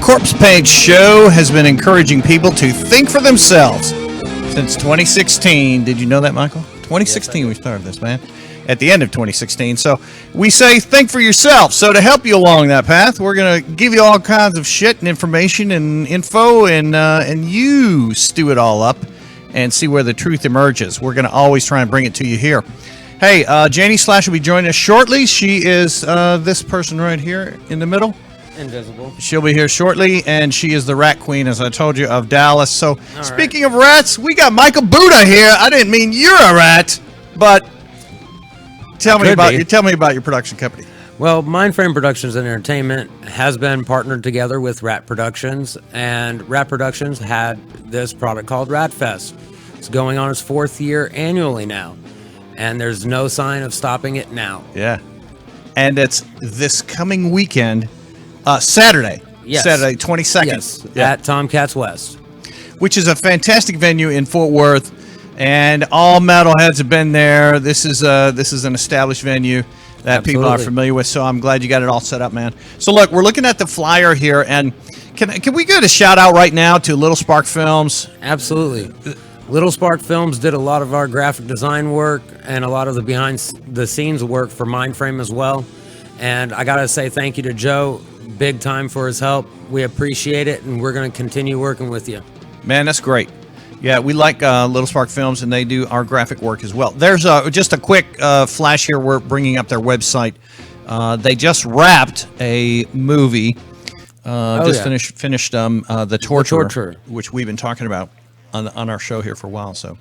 Corpsepaint show has been encouraging people to think for themselves since 2016. Did you know that, Michael? 2016 we started this, man. At the end of 2016. So we say think for yourself. So to help you along that path, we're going to give you all kinds of shit and information and info, and you stew it all up and see where the truth emerges. We're going to always try and bring it to you here. Hey, Janie Slash will be joining us shortly. She is this person right here in the middle. Invisible. She'll be here shortly, and she is the rat queen, as I told you, of Dallas. So, speaking of rats, we got MICHAEL BOODAGH here. I didn't mean you're a rat, but tell me about your production company. Well, MINDFRAME Productions and Entertainment has been partnered together with Rat Productions, and Rat Productions had this product called Rat Fest. It's going on its 4th year annually now, and there's no sign of stopping it now. Yeah, and it's this coming weekend. Saturday. Yes. Saturday, 22nd. Yes, at Tomcats West. Which is a fantastic venue in Fort Worth, and all metalheads have been there. This is an established venue that people are familiar with, so I'm glad you got it all set up, man. So look, we're looking at the flyer here, and can we give a shout out right now to Little Spark Films? Absolutely. Little Spark Films did a lot of our graphic design work and a lot of the behind the scenes work for MINDFRAME as well. And I gotta say thank you to Joe, big time, for his help. We appreciate it, and we're going to continue working with you. Man, that's great. Yeah, we like Little Spark Films, and they do our graphic work as well. There's just a quick flash here. We're bringing up their website. They just wrapped a movie. Finished The Torturer, which we've been talking about on our show here for a while. So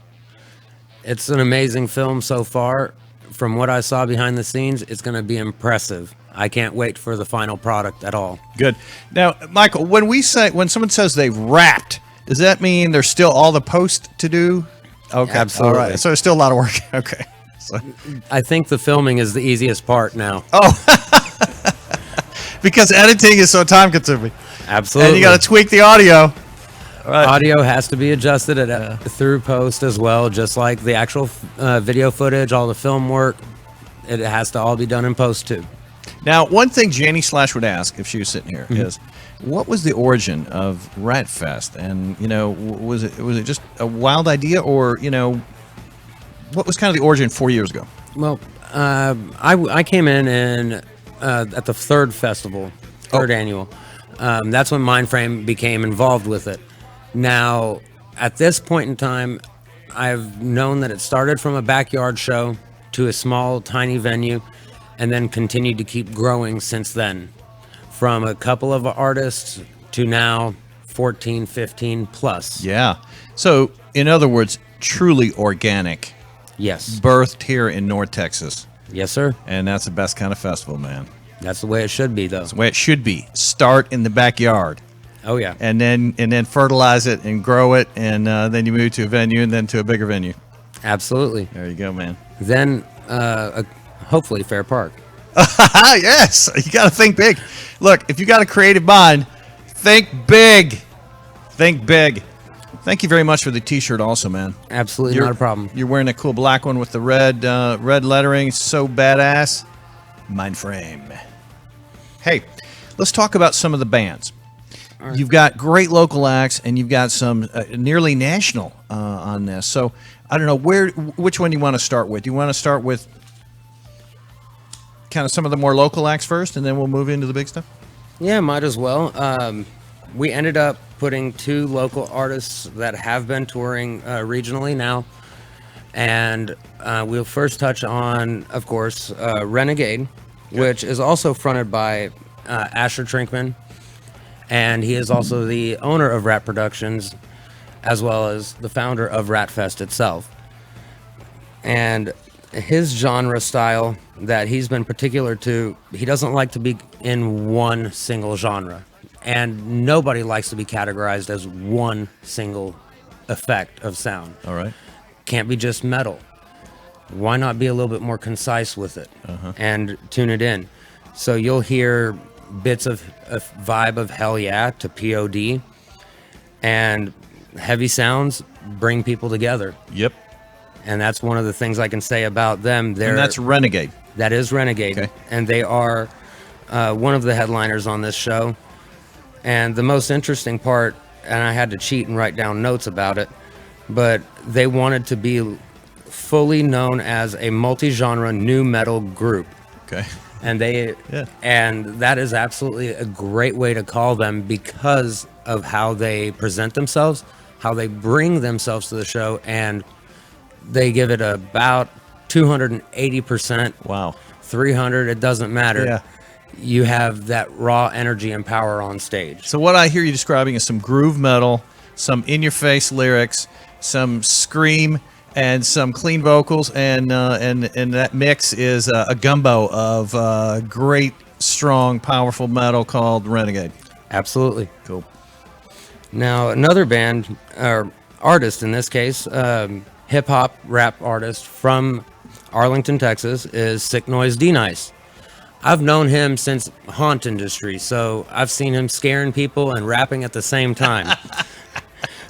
it's an amazing film so far. From what I saw behind the scenes, it's going to be impressive. I can't wait for the final product at all. Good. Now, Michael, when someone says they've wrapped, does that mean there's still all the post to do? Okay, absolutely. All right. So there's still a lot of work. Okay. So. I think the filming is the easiest part now. Oh, because editing is so time consuming. Absolutely. And you got to tweak the audio. Right. Audio has to be adjusted through post as well, just like the actual video footage, all the film work. It has to all be done in post too. Now, one thing Janie Slash would ask if she was sitting here is, what was the origin of Rat Fest? And was it just a wild idea, or what was kind of the origin 4 years ago? Well, I came in at the third festival, third annual. That's when MINDFRAME became involved with it. Now, at this point in time, I've known that it started from a backyard show to a small, tiny venue, and then continued to keep growing since then. From a couple of artists to now 14, 15 plus. Yeah. So, in other words, truly organic. Yes. Birthed here in North Texas. Yes, sir. And that's the best kind of festival, man. That's the way it should be, though. That's the way it should be. Start in the backyard. Oh, yeah. And then fertilize it and grow it, and then you move to a venue, and then to a bigger venue. Absolutely. There you go, man. Then, hopefully, Fair Park. Yes. You got to think big. Look, if you got a creative mind, think big. Think big. Thank you very much for the T-shirt also, man. Absolutely, not a problem. You're wearing a cool black one with the red lettering. So badass. MINDFRAME. Hey, let's talk about some of the bands. Right. You've got great local acts, and you've got some nearly national on this. So I don't know which one you want to start with. Do you want to start with kind of some of the more local acts first, and then we'll move into the big stuff? Yeah, might as well. We ended up putting 2 local artists that have been touring regionally now, and we'll first touch on, of course, Renegade, which is also fronted by Asher Trinkman. And he is also the owner of Rat Productions, as well as the founder of Rat Fest itself. And his genre style that he's been particular to, he doesn't like to be in one single genre. And nobody likes to be categorized as one single effect of sound. All right. Can't be just metal. Why not be a little bit more concise with it and tune it in? So you'll hear bits of a vibe of Hell Yeah to POD, and heavy sounds bring people together. Yep. And that's one of the things I can say about them. And that's Renegade. That is Renegade. Okay. And they are one of the headliners on this show. And the most interesting part, and I had to cheat and write down notes about it, but they wanted to be fully known as a multi-genre nu metal group. Okay. And and that is absolutely a great way to call them because of how they present themselves, how they bring themselves to the show, and they give it about 280%. Wow. 300, it doesn't matter. Yeah. You have that raw energy and power on stage. So what I hear you describing is some groove metal, some in-your-face lyrics, some scream, and some clean vocals, and that mix is a gumbo of great, strong, powerful metal called Renegade. Absolutely. Cool. Now, another band, or artist in this case, hip-hop rap artist from Arlington, Texas, is Sick Noise D-Nice. I've known him since haunt industry, so I've seen him scaring people and rapping at the same time.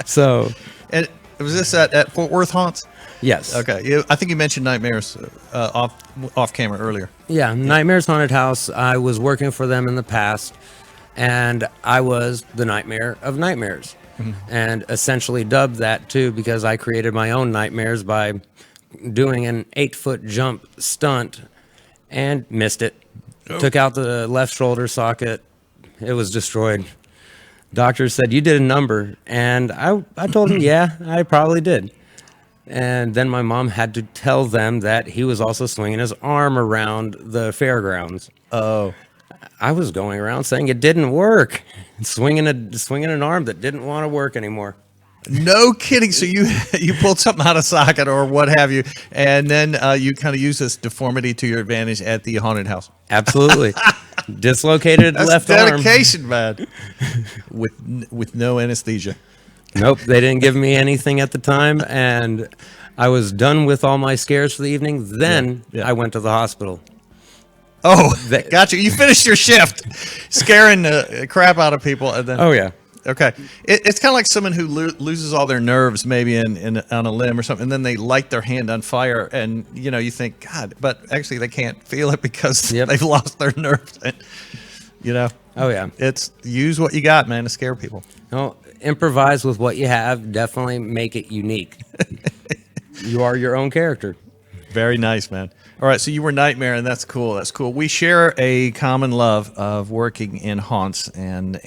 So, And was this at Fort Worth Haunts? yes. Okay. I think you mentioned Nightmares off camera earlier. Yeah, Nightmares Haunted House. I was working for them in the past, and I was the Nightmare of Nightmares, and essentially dubbed that too because I created my own nightmares by doing an 8-foot jump stunt and missed it. Oh. Took out the left shoulder socket. It was destroyed. Doctor said, "You did a number." And I told him, yeah, I probably did. And then my mom had to tell them that he was also swinging his arm around the fairgrounds. Oh. I was going around saying it didn't work, swinging an arm that didn't want to work anymore. No kidding. So you pulled something out of socket or what have you, and then you kind of use this deformity to your advantage at the haunted house. Absolutely. Dislocated That's left arm. dedication, man. With no anesthesia. Nope, they didn't give me anything at the time, and I was done with all my scares for the evening. Then Yeah. I went to the hospital. Oh, gotcha. You finished your shift, scaring the crap out of people, and then. Oh yeah. Okay, it's kind of like someone who loses all their nerves, maybe on a limb or something, and then they light their hand on fire, and you think, God, but actually they can't feel it because they've lost their nerves. And, Oh yeah. it's use what you got, man, to scare people. No, improvise with what you have. Definitely make it unique. You are your own character. Very nice, man. All right, so you were Nightmare, and that's cool. That's cool. We share a common love of working in haunts, and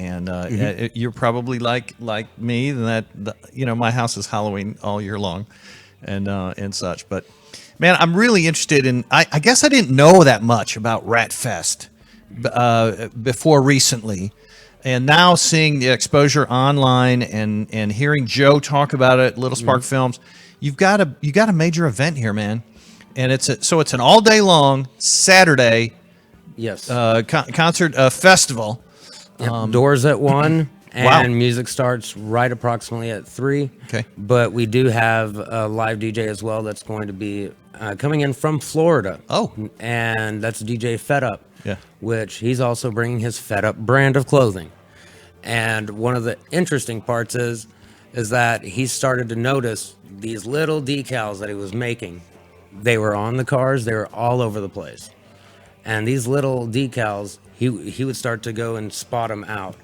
you're probably like me, that my house is Halloween all year long, and such. But man, I'm really interested in. I guess I didn't know that much about Rat Fest before recently, and now seeing the exposure online and hearing Joe talk about it, Little Spark Films, you got a major event here, man. And it's an all day long Saturday Yes. concert festival. Yep, doors at 1, and Wow. music starts right approximately at 3. Okay. But we do have a live DJ as well that's going to be coming in from Florida. Oh. And that's DJ Fed Up. Yeah. Which he's also bringing his Fed Up brand of clothing. And one of the interesting parts is that he started to notice these little decals that he was making. They were on the cars. They were all over the place. And these little decals, he would start to go and spot them out.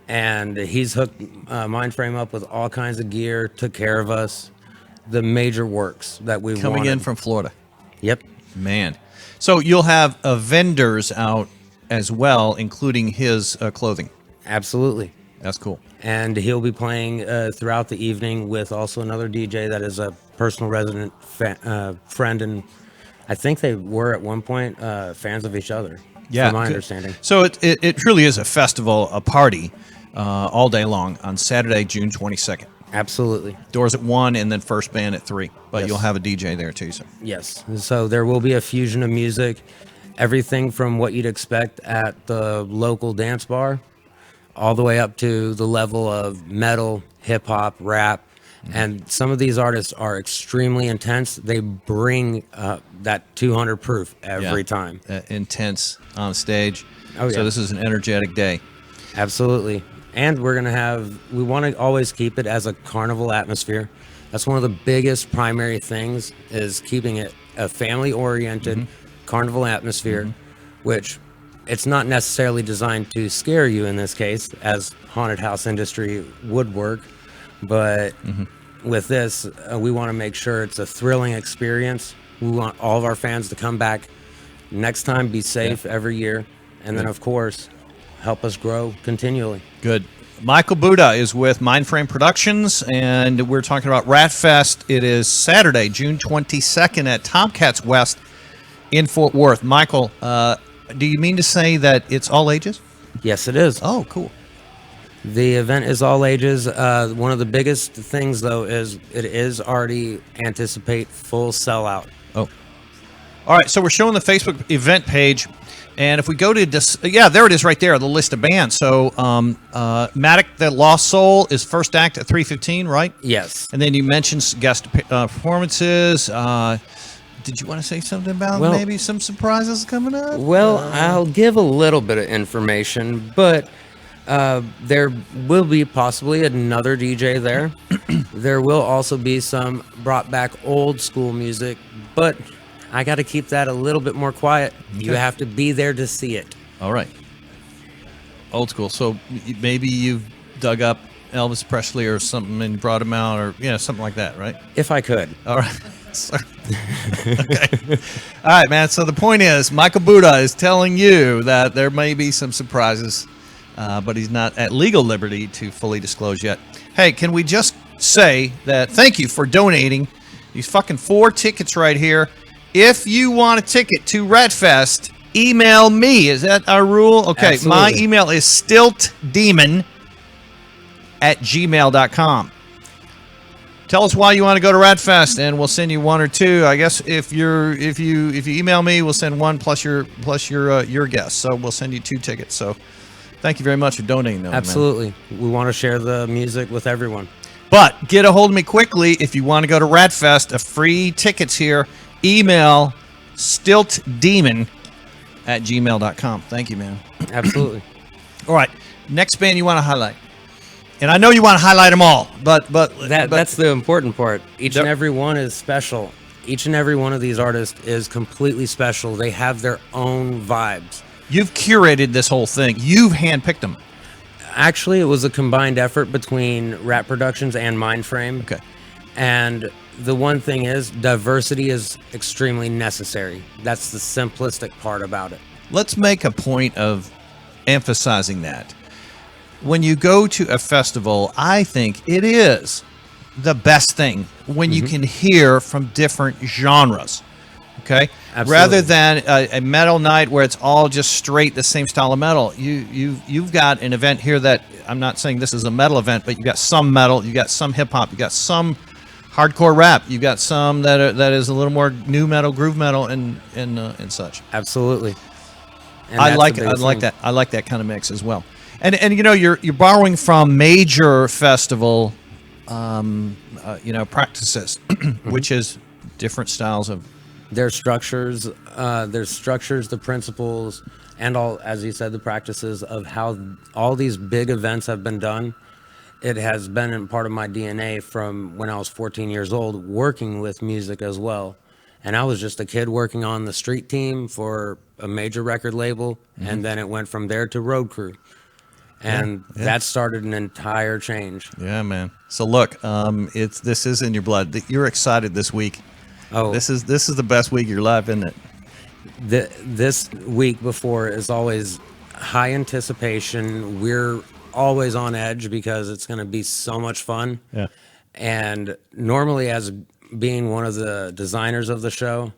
And he's hooked MINDFRAME up with all kinds of gear, took care of us, the major works that we Coming wanted. in from Florida. Yep. Man. So you'll have vendors out as well, including his clothing. Absolutely. That's cool. And he'll be playing throughout the evening with also another DJ that is a personal resident friend, and I think they were at one point fans of each other. Yeah, from my good. understanding. So it truly is a festival, a party, all day long on Saturday, June 22nd. Absolutely. Doors at 1 and then first band at 3. But Yes. you'll have a DJ there too. So. Yes. So there will be a fusion of music, everything from what you'd expect at the local dance bar, all the way up to the level of metal, hip hop, rap. And some of these artists are extremely intense. They bring that 200 proof every time. Intense on stage. Oh, So yeah. this is an energetic day. Absolutely. And we want to always keep it as a carnival atmosphere. That's one of the biggest primary things, is keeping it a family-oriented carnival atmosphere, which it's not necessarily designed to scare you in this case, as haunted house industry would work, but with this, we want to make sure it's a thrilling experience. We want all of our fans to come back next time, be safe every year, and then, of course, help us grow continually. Good. Michael Boodagh is with MINDFRAME Productions, and we're talking about Rat Fest. It is Saturday, June 22nd at Tomcats West in Fort Worth. Michael, do you mean to say that it's all ages? Yes, it is. Oh, cool. The event is all ages. One of the biggest things, though, is it is already anticipate full sellout. Oh. All right, so we're showing the Facebook event page, and if we go to this, yeah, there it is right there, the list of bands. So Matic, the Lost Soul, is first act at 3:15, right? Yes. And then you mentioned guest performances. Did you want to say something about maybe some surprises coming up? Well, I'll give a little bit of information, but there will be possibly another DJ there. There will also be some brought back old school music, but I got to keep that a little bit more quiet. Okay. You have to be there to see it. All right. Old school. So maybe you've dug up Elvis Presley or something and brought him out, or something like that, right? If I could. All right. Okay. All right, man. So the point is, Michael Boodagh is telling you that there may be some surprises, but he's not at legal liberty to fully disclose yet. Hey, can we just say that thank you for donating these fucking 4 tickets right here. If you want a ticket to Ratfest, email me. Is that our rule? Okay, absolutely. My email is stiltdemon@gmail.com. Tell us why you want to go to Ratfest, and we'll send you 1 or 2. I guess if you email me, we'll send 1 plus your guest. So we'll send you 2 tickets. So thank you very much for donating those. Absolutely, man. We want to share the music with everyone. But get a hold of me quickly if you want to go to Ratfest. A free tickets here. Email stiltdemon@gmail.com. Thank you, man. Absolutely. All right, next band you want to highlight. And I know you want to highlight them all, but that's the important part. Each and every one is special. Each and every one of these artists is completely special. They have their own vibes. You've curated this whole thing. You've handpicked them. Actually, it was a combined effort between Rat Productions and MINDFRAME. Okay. And the one thing is, diversity is extremely necessary. That's the simplistic part about it. Let's make a point of emphasizing that. When you go to a festival, I think it is the best thing when you can hear from different genres. Okay, absolutely. Rather than a metal night where it's all just straight the same style of metal. You've got an event here that I'm not saying this is a metal event, but you got some metal, you got some hip hop, you got some hardcore rap, you got some that is a little more new metal, groove metal, and such. Absolutely. And I like that kind of mix as well. And you know, you're borrowing from major festival practices, which is different styles of their structures, the principles, and all, as you said, the practices of how all these big events have been done. It has been in part of my DNA from when I was 14 years old, working with music as well. And I was just a kid working on the street team for a major record label, and then it went from there to road crew. And that started an entire change. Yeah, man. So look, this is in your blood. You're excited this week. Oh, this is the best week of your life, isn't it? This week before is always high anticipation. We're always on edge because it's going to be so much fun. Yeah. And normally, as being one of the designers of the show,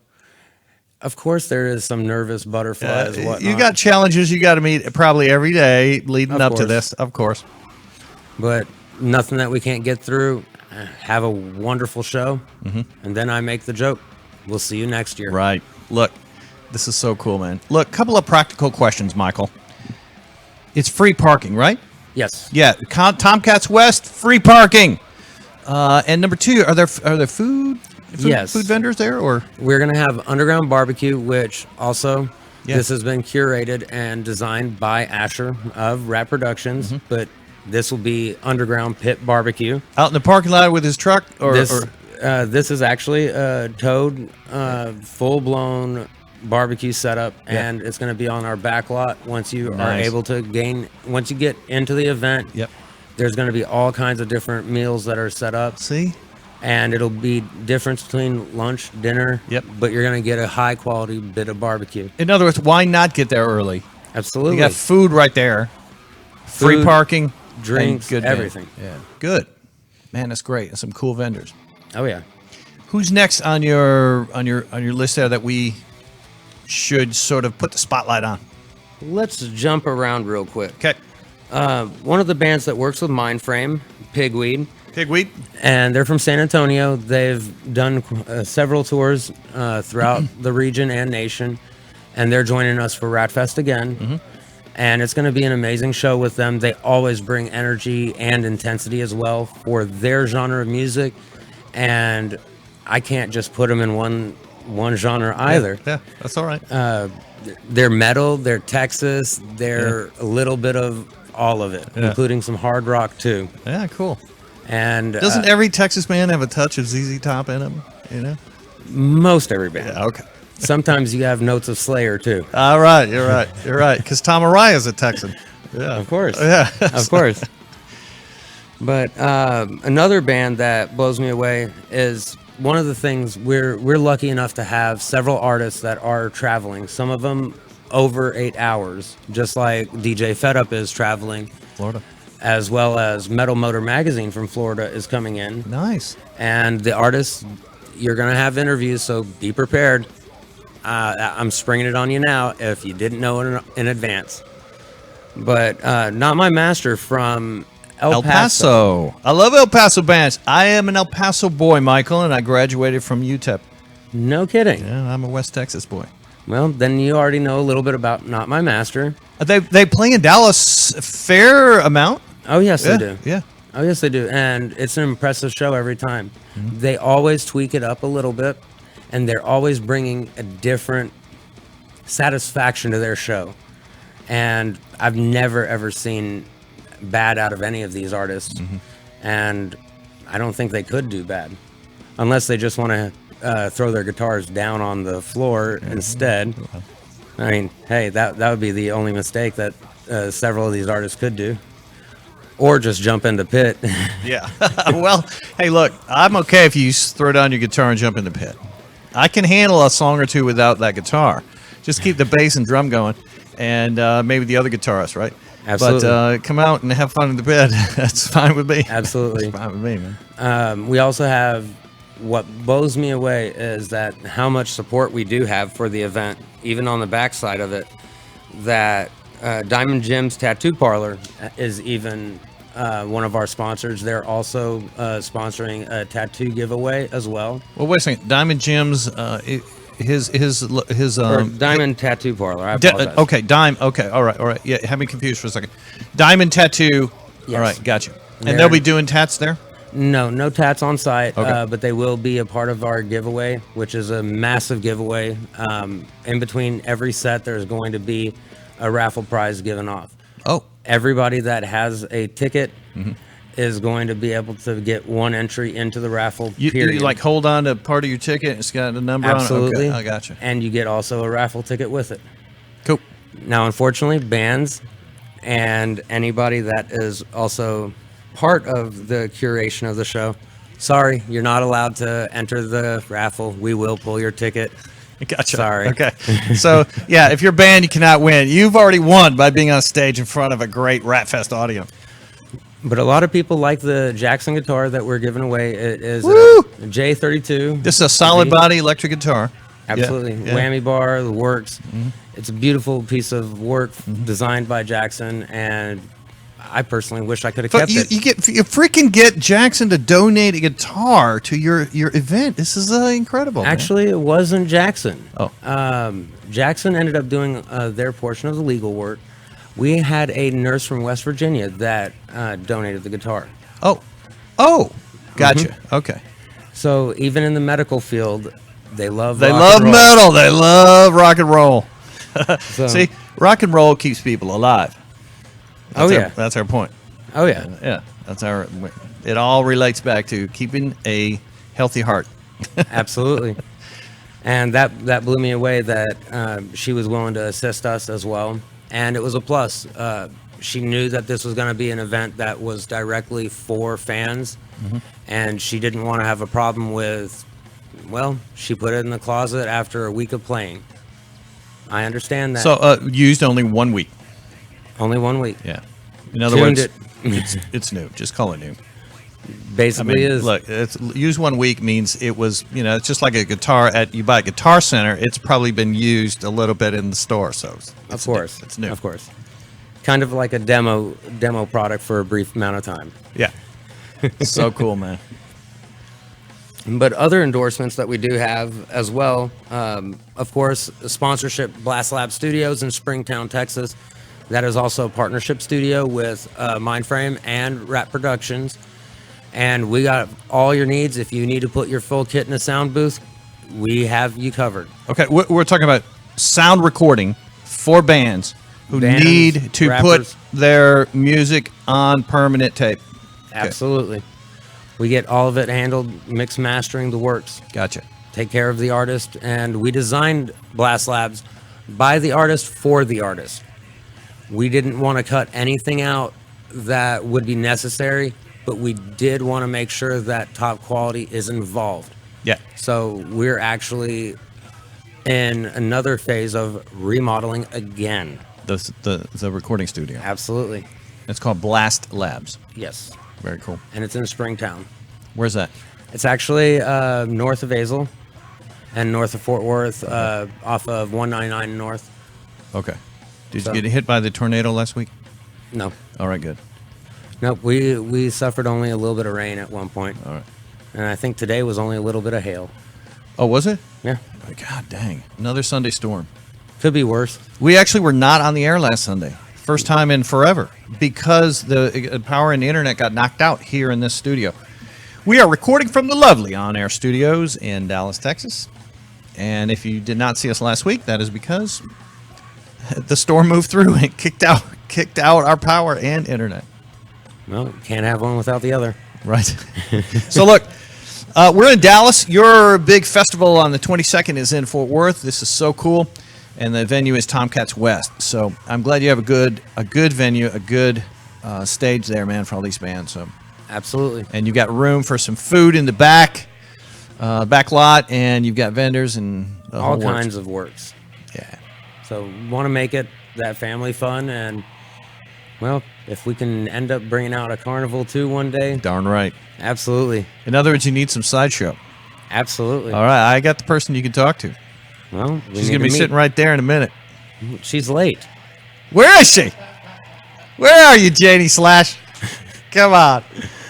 of course, there is some nervous butterflies. You got challenges you got to meet probably every day leading up to this, of course. But nothing that we can't get through. Have a wonderful show, and then I make the joke. We'll see you next year. Right. Look, this is so cool, man. Look, couple of practical questions, Michael. It's free parking, right? Yes. Yeah. Tomcats West, free parking. And number 2, are there food vendors there, or we're gonna have underground barbecue, which also this has been curated and designed by Asher of Rat Productions, but this will be underground pit barbecue out in the parking lot with his truck. This is actually a towed, full blown barbecue setup, and it's going to be on our back lot once you are Nice. able to once you get into the event. Yep. There's going to be all kinds of different meals that are set up, See? and it'll be difference between lunch, dinner. Yep. But you're going to get a high quality bit of barbecue. In other words, why not get there early? Absolutely. You got food right there, free Food, parking, drinks, and everything. Yeah, good. Man, that's great. And some cool vendors. Oh yeah. Who's next on your list there that we should sort of put the spotlight on? Let's jump around real quick. Okay. One of the bands that works with MINDFRAME, Pigweed, Pigweed. and they're from San Antonio. They've done several tours throughout the region and nation, and they're joining us for Ratfest again. And it's going to be an amazing show with them. They always bring energy and intensity as well for their genre of music, and I can't just put them in one genre either. Yeah, that's all right. They're metal, they're Texas, they're a little bit of all of it, including some hard rock too. Yeah, cool. And Doesn't every Texas band have a touch of ZZ Top in them? You know. most every band. Yeah, okay. Sometimes you have notes of Slayer too. All right, you're right. Because Tom Araya's a Texan. Yeah, Of course. Yeah, Of course. But another band that blows me away is one of the things we're lucky enough to have several artists that are traveling. Some of them over 8 hours, just like DJ Fed Up is traveling, Florida. as well as Metal Motor Magazine from Florida is coming in. Nice. And the artists, you're going to have interviews, so be prepared. I'm springing it on you now if you didn't know in advance. But Not My Master from El Paso. I love El Paso bands. I am an El Paso boy, Michael, and I graduated from UTEP. No kidding. Yeah, I'm a West Texas boy. Well, then you already know a little bit about Not My Master. They play in Dallas a fair amount. Oh, yes, they do. Yeah. Oh, yes, they do. And it's an impressive show every time. They always tweak it up a little bit, and they're always bringing a different satisfaction to their show. And I've never, ever seen bad out of any of these artists. And I don't think they could do bad unless they just want to throw their guitars down on the floor instead. I mean, hey, that would be the only mistake that several of these artists could do. Or just jump in the pit. Yeah. Well, hey, look, I'm okay if you throw down your guitar and jump in the pit. I can handle a song or two without that guitar. Just keep the bass and drum going, and maybe the other guitarist, right? Absolutely. But come out and have fun in the pit. That's fine with me. Absolutely. That's fine with me, man. We also have, what blows me away is that how much support we do have for the event, even on the backside of it, that Diamond Jim's Tattoo Parlor is even one of our sponsors. They're also sponsoring a tattoo giveaway as well. Well, wait a second. Diamond Jim's, his Or Diamond Tattoo Parlor. I apologize. okay, Okay, all right. Yeah, had me confused for a second. Diamond Tattoo. Yes. All right, gotcha. And They're- they'll be doing tats there. No tats on site, Okay. but they will be a part of our giveaway, which is a massive giveaway. In between every set, there's going to be a raffle prize given off. Oh, Everybody that has a ticket is going to be able to get one entry into the raffle, you period. like hold on to part of your ticket. It's got a number Absolutely. on it. Okay, I gotcha. And you get also a raffle ticket with it. Cool. Now, unfortunately, bands and anybody that is also part of the curation of the show, sorry, you're not allowed to enter the raffle. We will pull your ticket. Gotcha. Sorry. Okay. So, yeah, if you're banned, you cannot win. You've already won by being on stage in front of a great Ratfest audience. But a lot of people like the Jackson guitar that we're giving away. It is Woo! a J32. This is a solid body electric guitar. Absolutely. Yeah. Whammy bar, the works. It's a beautiful piece of work designed by Jackson, and I personally wish I could have But kept you it. you freaking get Jackson to donate a guitar to your event. This is incredible. man. Actually, it wasn't Jackson. Oh. Jackson ended up doing their portion of the legal work. We had a nurse from West Virginia that donated the guitar. Oh, gotcha. Okay. So even in the medical field, they love They rock love and roll. metal. They love rock and roll. So- See, rock and roll keeps people alive. Oh, yeah. That's our point. Oh yeah. Yeah, that's our. It all relates back to keeping a healthy heart. Absolutely. And that blew me away that she was willing to assist us as well. And it was a plus. She knew that this was going to be an event that was directly for fans, and she didn't want to have a problem with, well, she put it in the closet after a week of playing. I understand that. So used only 1 week. Only 1 week. Yeah. In other words, it's new. Just call it new. Basically, is look. It's used 1 week means it was. It's just like a guitar you buy at Guitar Center. It's probably been used a little bit in the store. So of course, it's new. Of course, kind of like a demo product for a brief amount of time. Yeah. So cool, man. But other endorsements that we do have as well, of course, sponsorship Blast Lab Studios in Springtown, Texas. That is also a partnership studio with MINDFRAME and Rat Productions. And we got all your needs. If you need to put your full kit in a sound booth, we have you covered. Okay, we're talking about sound recording for bands who need to rappers. put their music on permanent tape. Absolutely. We get all of it handled, mix, mastering, the works. Gotcha. Take care of the artist. And we designed Blast Labs by the artist for the artist. We didn't want to cut anything out that would be necessary, but we did want to make sure that top quality is involved. Yeah. So we're actually in another phase of remodeling again. The recording studio. Absolutely. It's called Blast Labs. Yes. Very cool. And it's in Springtown. Where's that? It's actually north of Azle and north of Fort Worth, off of 199 North. Okay. Did you get hit by the tornado last week? No. All right, good. Nope. We suffered only a little bit of rain at one point. All right. And I think today was only a little bit of hail. Oh, was it? Yeah. Oh, God dang. Another Sunday storm. Could be worse. We actually were not on the air last Sunday. First time in forever because the power and the internet got knocked out here in this studio. We are recording from the lovely on-air studios in Dallas, Texas. And if you did not see us last week, that is because the storm moved through and kicked out our power and internet. Well, can't have one without the other. Right. So look, we're in Dallas. Your big festival on the 22nd is in Fort Worth. This is so cool. And the venue is Tomcats West. So I'm glad you have a good venue, a good stage there, man, for all these bands. So Absolutely. and you've got room for some food in the back lot, and you've got vendors and the all whole kinds works. of works. Yeah. So want to make it that family fun, and well, if we can end up bringing out a carnival too one day, Darn right. absolutely, In other words, you need some sideshow. absolutely. All right, I got the person you can talk to. Well, She's going to be sitting right there in a minute. She's late. Where is she? Where are you, Janie Slash? Come on.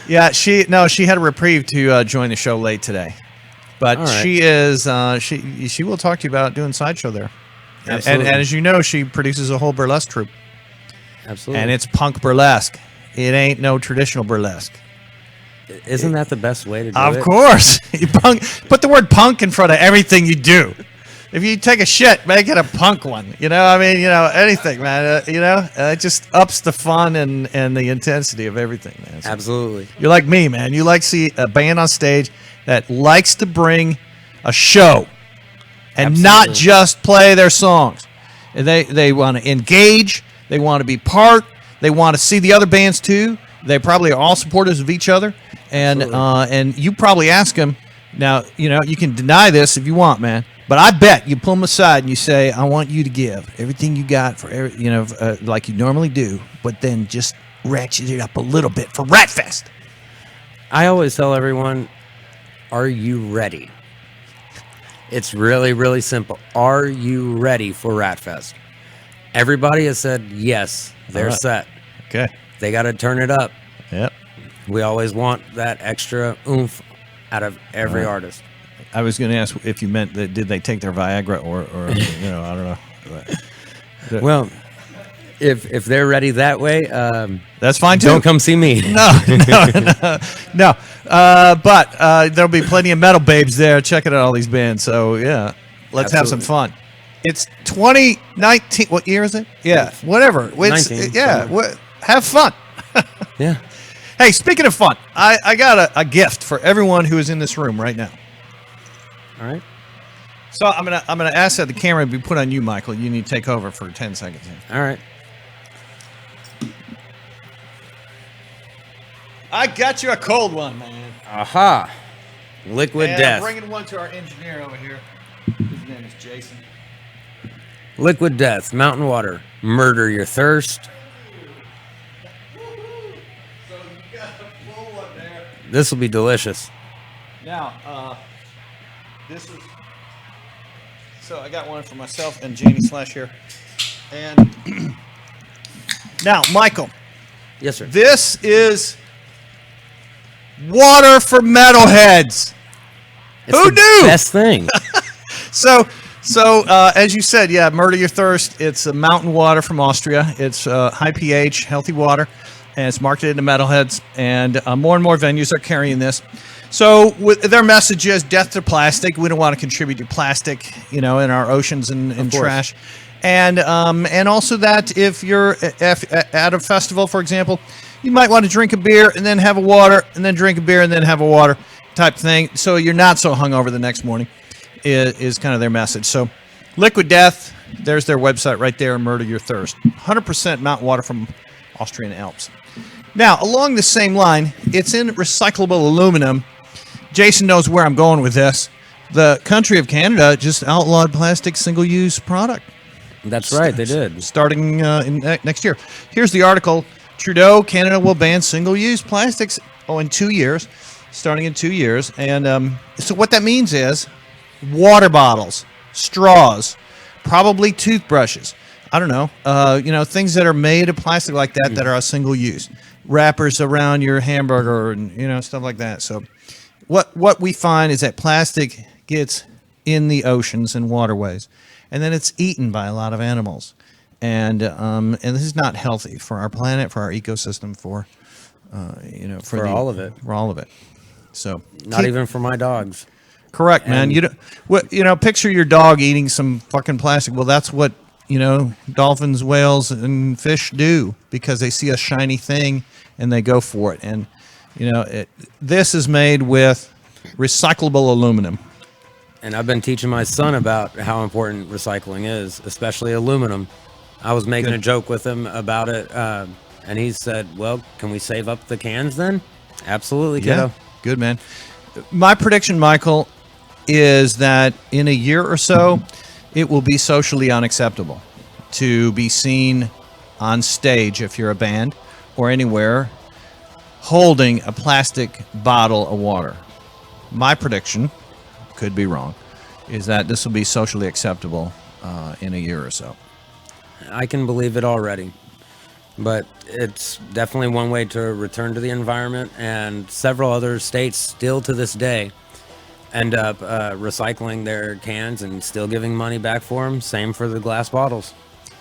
Yeah, she had a reprieve to join the show late today. But All right. she is she will talk to you about doing sideshow there. And Absolutely. as you know, she produces a whole burlesque troupe. Absolutely. And it's punk burlesque. It ain't no traditional burlesque. Isn't that the best way to do it? Of course. You put the word punk in front of everything you do. If you take a shit, make it a punk one. Anything, man. It just ups the fun and the intensity of everything, man. So Absolutely. you're like me, man. You like to see a band on stage that likes to bring a show and not Absolutely. just play their songs. And they want to engage. They want to be part. They want to see the other bands too. They probably are all supporters of each other. And and you probably ask them. Now, you can deny this if you want, man. But I bet you pull them aside and you say, I want you to give everything you got for, like you normally do, but then just ratchet it up a little bit for Ratfest. I always tell everyone, are you ready? It's really, really simple. Are you ready for Ratfest? Everybody has said yes, they're All right. set. Okay. They got to turn it up. Yep. We always want that extra oomph out of every All right. artist. I was going to ask if you meant that did they take their Viagra or I don't know. But Well, if they're ready that way, that's fine too. don't come see me. No. But there'll be plenty of metal babes there checking out all these bands. So yeah, let's have some fun. It's 2019. What year is it? Yeah, whatever. It's, 19, yeah, somewhere. have fun. Yeah. Hey, speaking of fun, I got a gift for everyone who is in this room right now. All right. So I'm gonna ask that the camera be put on you, Michael. You need to take over for 10 seconds here. All right. I got you a cold one, man. Aha. Liquid And death. I'm bringing one to our engineer over here. His name is Jason. Liquid death. Mountain water. Murder your thirst. So you got a full one there. This will be delicious. Now, this is. So I got one for myself and Janie Slash here. And now, Michael, Yes, sir. this is water for metalheads. It's Who the knew? Best thing. So as you said, yeah, murder your thirst. It's a mountain water from Austria. It's high pH, healthy water, and it's marketed to metalheads. And more and more venues are carrying this. So their message is death to plastic. We don't want to contribute to plastic, in our oceans and course. trash. And also that if you're at a festival, for example, you might want to drink a beer and then have a water, and then drink a beer and then have a water type thing. So you're not so hungover the next morning. Is kind of their message. So Liquid Death, there's their website right there, Murder Your Thirst. 100% mountain water from Austrian Alps. Now, along the same line, it's in recyclable aluminum. Jason knows where I'm going with this. The country of Canada just outlawed plastic single-use product. That's right. They did. Starting next year. Here's the article. Trudeau, Canada will ban single-use plastics in 2 years, starting in 2 years. And so what that means is water bottles, straws, probably toothbrushes. I don't know. Things that are made of plastic like that are a single use. Wrappers around your hamburger and stuff like that. So what we find is that plastic gets in the oceans and waterways, and then it's eaten by a lot of animals. And this is not healthy for our planet, for our ecosystem, for all of it. For all of it. So Not even for my dogs. Correct, man. Picture your dog eating some fucking plastic. Well, that's what, dolphins, whales, and fish do because they see a shiny thing and they go for it. And, this is made with recyclable aluminum. And I've been teaching my son about how important recycling is, especially aluminum. I was making a joke with him about it, and he said, well, can we save up the cans then? Absolutely, kiddo. Yeah, good, man. My prediction, Michael, is that in a year or so, it will be socially unacceptable to be seen on stage, if you're a band or anywhere, holding a plastic bottle of water. My prediction, could be wrong, is that this will be socially acceptable in a year or so. I can believe it already. But it's definitely one way to return to the environment, and several other states still to this day end up recycling their cans and still giving money back for them. Same for the glass bottles.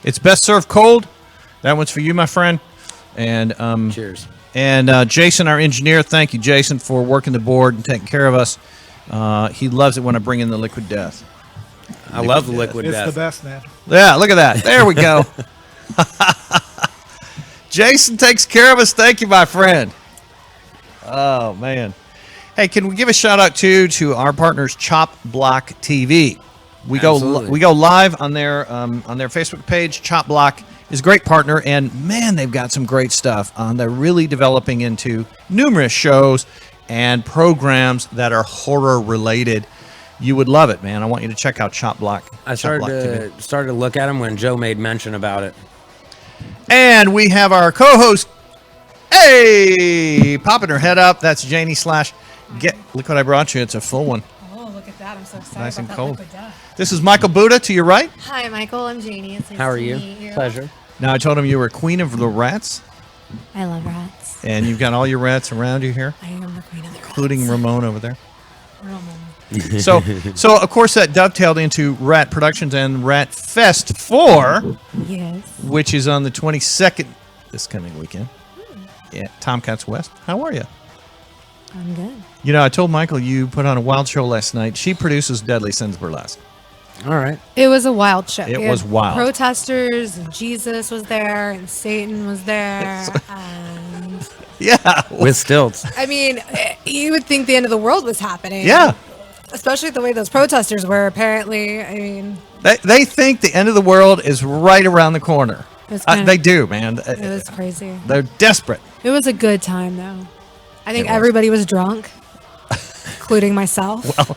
It's best served cold. That one's for you, my friend. And Cheers. And Jason, our engineer, thank you, Jason, for working the board and taking care of us. He loves it when I bring in the liquid death. I love the liquid It's death. the best, man. Yeah, look at that. There we go. Jason takes care of us. Thank you, my friend. Oh, man. Hey, can we give a shout out to our partners, Chop Block TV? We go live on their Facebook page. Chop Block is a great partner, and man, they've got some great stuff. They're really developing into numerous shows and programs that are horror related. You would love it, man. I want you to check out Chop Block. I started to look at him when Joe made mention about it. And we have our co-host, popping her head up. That's Janie Slash. Look what I brought you. It's a full one. Oh, look at that. I'm so excited. Nice and about cold. That liquid death. This is Michael Boodagh to your right. Hi, Michael. I'm Janie. It's nice How are to you? meet you? Pleasure. Now, I told him you were queen of the rats, I love rats. and you've got all your rats around you here, I am the queen of the rats. including Ramon over there. Ramon. So of course, that dovetailed into Rat Productions and Rat Fest 4, Yes. which is on the 22nd this coming weekend. Yeah, Tomcats West. How are you? I'm good. I told Michael you put on a wild show last night. She produces Deadly Sins Burlesque. All right. It was a wild show. It We was had wild. Protesters, and Jesus was there, and Satan was there, and Yeah. With stilts. I mean, you would think the end of the world was happening. Yeah. Especially the way those protesters were, apparently. I mean, They think the end of the world is right around the corner. They do, man. It was crazy. They're desperate. It was a good time, though. I think everybody was drunk, including myself. Well,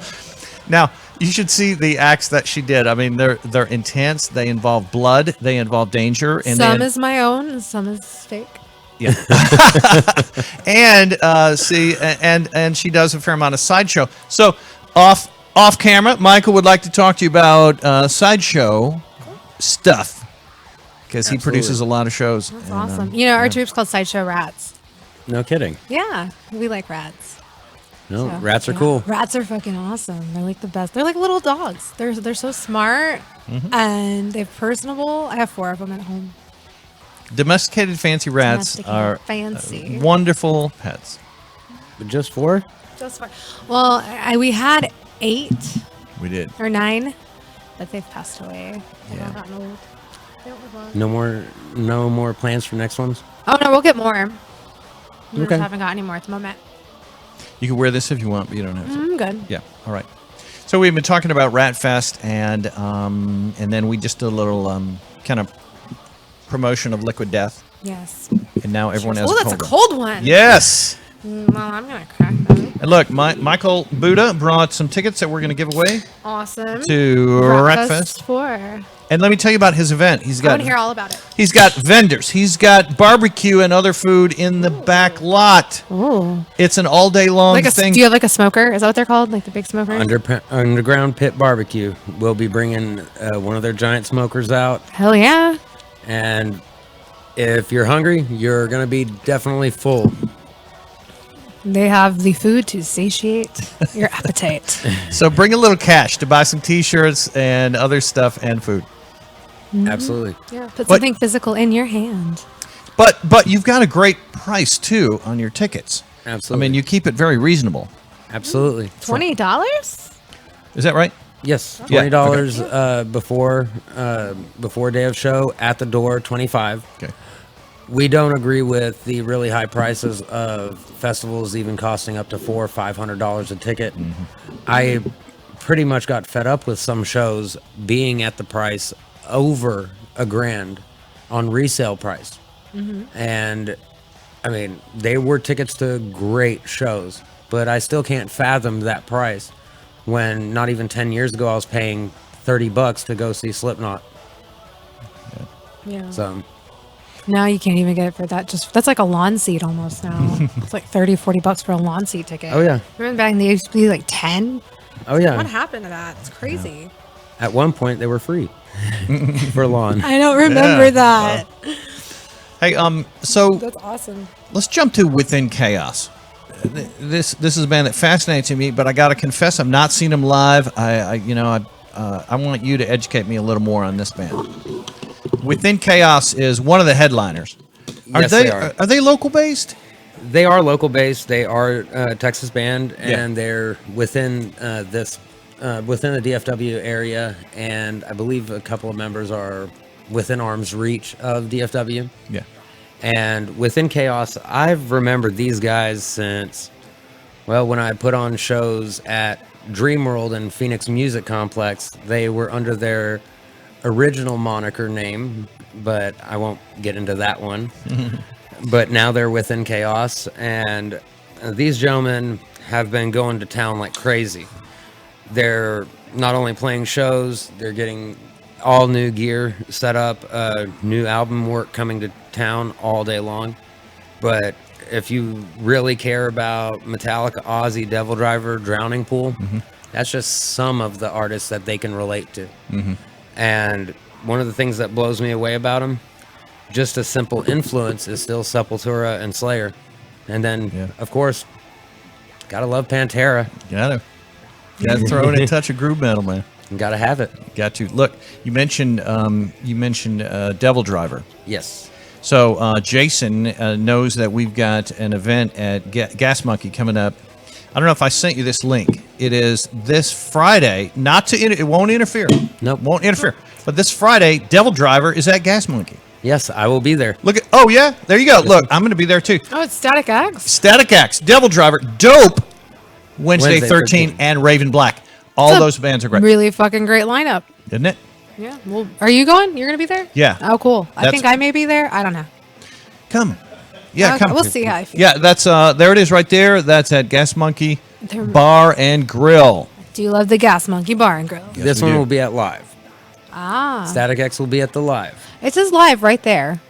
now, you should see the acts that she did. I mean, they're intense. They involve blood. They involve danger. And some is my own, and some is fake. Yeah. and she does a fair amount of sideshow. So off camera, Michael would like to talk to you about sideshow stuff because he produces a lot of shows. That's awesome. Our troop's called Sideshow Rats. No kidding. Yeah, we like rats. No, rats are cool. Rats are fucking awesome. They're like the best. They're like little dogs. They're so smart and they're personable. I have 4 of them at home. Domesticated fancy rats are fancy, wonderful pets. But just 4? Just 4. Well, we had 8. We did. Or 9, but they've passed away. Yeah. They've gotten old. No more plans for next ones? Oh no, we'll get more. We Okay. just haven't got any more at the moment. You can wear this if you want, but you don't have to. I'm good. Yeah. All right. So we've been talking about Rat Fest, and then we just did a little kind of promotion of Liquid Death, Yes. and now everyone has. Oh, that's a cold one. Yes. Well, I'm gonna crack them. And look, Michael Boodagh brought some tickets that we're going to give away Awesome. to Rat Fest. 4. And let me tell you about his event. I want to hear all about it. He's got vendors. He's got barbecue and other food in the back lot. Ooh. It's an all day long thing. Do you have like a smoker? Is that what they're called? Like the big smoker? Underground Pit Barbecue. We'll be bringing one of their giant smokers out. Hell yeah. And if you're hungry, you're going to be definitely full. They have the food to satiate your appetite. So bring a little cash to buy some T-shirts and other stuff and food. Absolutely. Yeah. Put something physical in your hand. But you've got a great price too on your tickets. Absolutely. I mean, you keep it very reasonable. Absolutely. $20? Is that right? Yes, Yeah, $20 before day of show. At the door, $25. Okay. We don't agree with the really high prices of festivals, even costing up to $400 or $500 a ticket. I pretty much got fed up with some shows being at the price over $1,000 on resale price, and I mean they were tickets to great shows, but I still can't fathom that price when not even 10 years ago I was paying $30 to go see Slipknot. Yeah. So now you can't even get it for that. That's like a lawn seat almost now. It's like $30-$40 for a lawn seat ticket. Oh yeah. Remember back in the used to be like 10? Oh yeah. What happened to that? It's crazy. At one point they were free for lawn. I don't remember that. Hey, so That's awesome. let's jump to Within Chaos. This is a band that fascinates me, but I got to confess, I've not seen them live. I want you to educate me a little more on this band. Within Chaos is one of the headliners. Yes, they are. Are they local based? They are local based. They are a Texas band, and they're within within the DFW area. And I believe a couple of members are within arm's reach of DFW. Yeah. And Within Chaos, I've remembered these guys since, well, when I put on shows at Dream World and Phoenix Music Complex. They were under their original moniker name, but I won't get into that one. But now they're Within Chaos, and these gentlemen have been going to town like crazy. They're not only playing shows, they're getting all new gear set up, new album work coming to town all day long. But if you really care about Metallica, Ozzy, Devil Driver, Drowning Pool, that's just some of the artists that they can relate to. And one of the things that blows me away about them, just a simple influence, is still Sepultura and Slayer. And then, of course, gotta love Pantera. Gotta throw in a touch of groove metal, man. Gotta have it. Got to. Look, you mentioned Devil Driver. Yes. So Jason knows that we've got an event at Gas Monkey coming up. I don't know if I sent you this link. It is this Friday. It won't interfere. Nope. Won't interfere. But this Friday, Devil Driver is at Gas Monkey. Yes, I will be there. Look at. Oh yeah, there you go. Look, I'm going to be there too. Oh, it's Static X. Static X, Devil Driver, dope. Wednesday 13, and Raven Black. All those bands are great. Really fucking great lineup. Isn't it? Yeah. Well, are you going? You're going to be there? Yeah. Oh, cool. I think I may be there. I don't know. Come. Yeah, come. We'll see how I feel. Yeah, that's there it is right there. That's at Gas Monkey Bar and Grill. Do you love the Gas Monkey Bar and Grill? Yes, This we one do. will be at live. Ah. Static X will be at the live. It says live right there.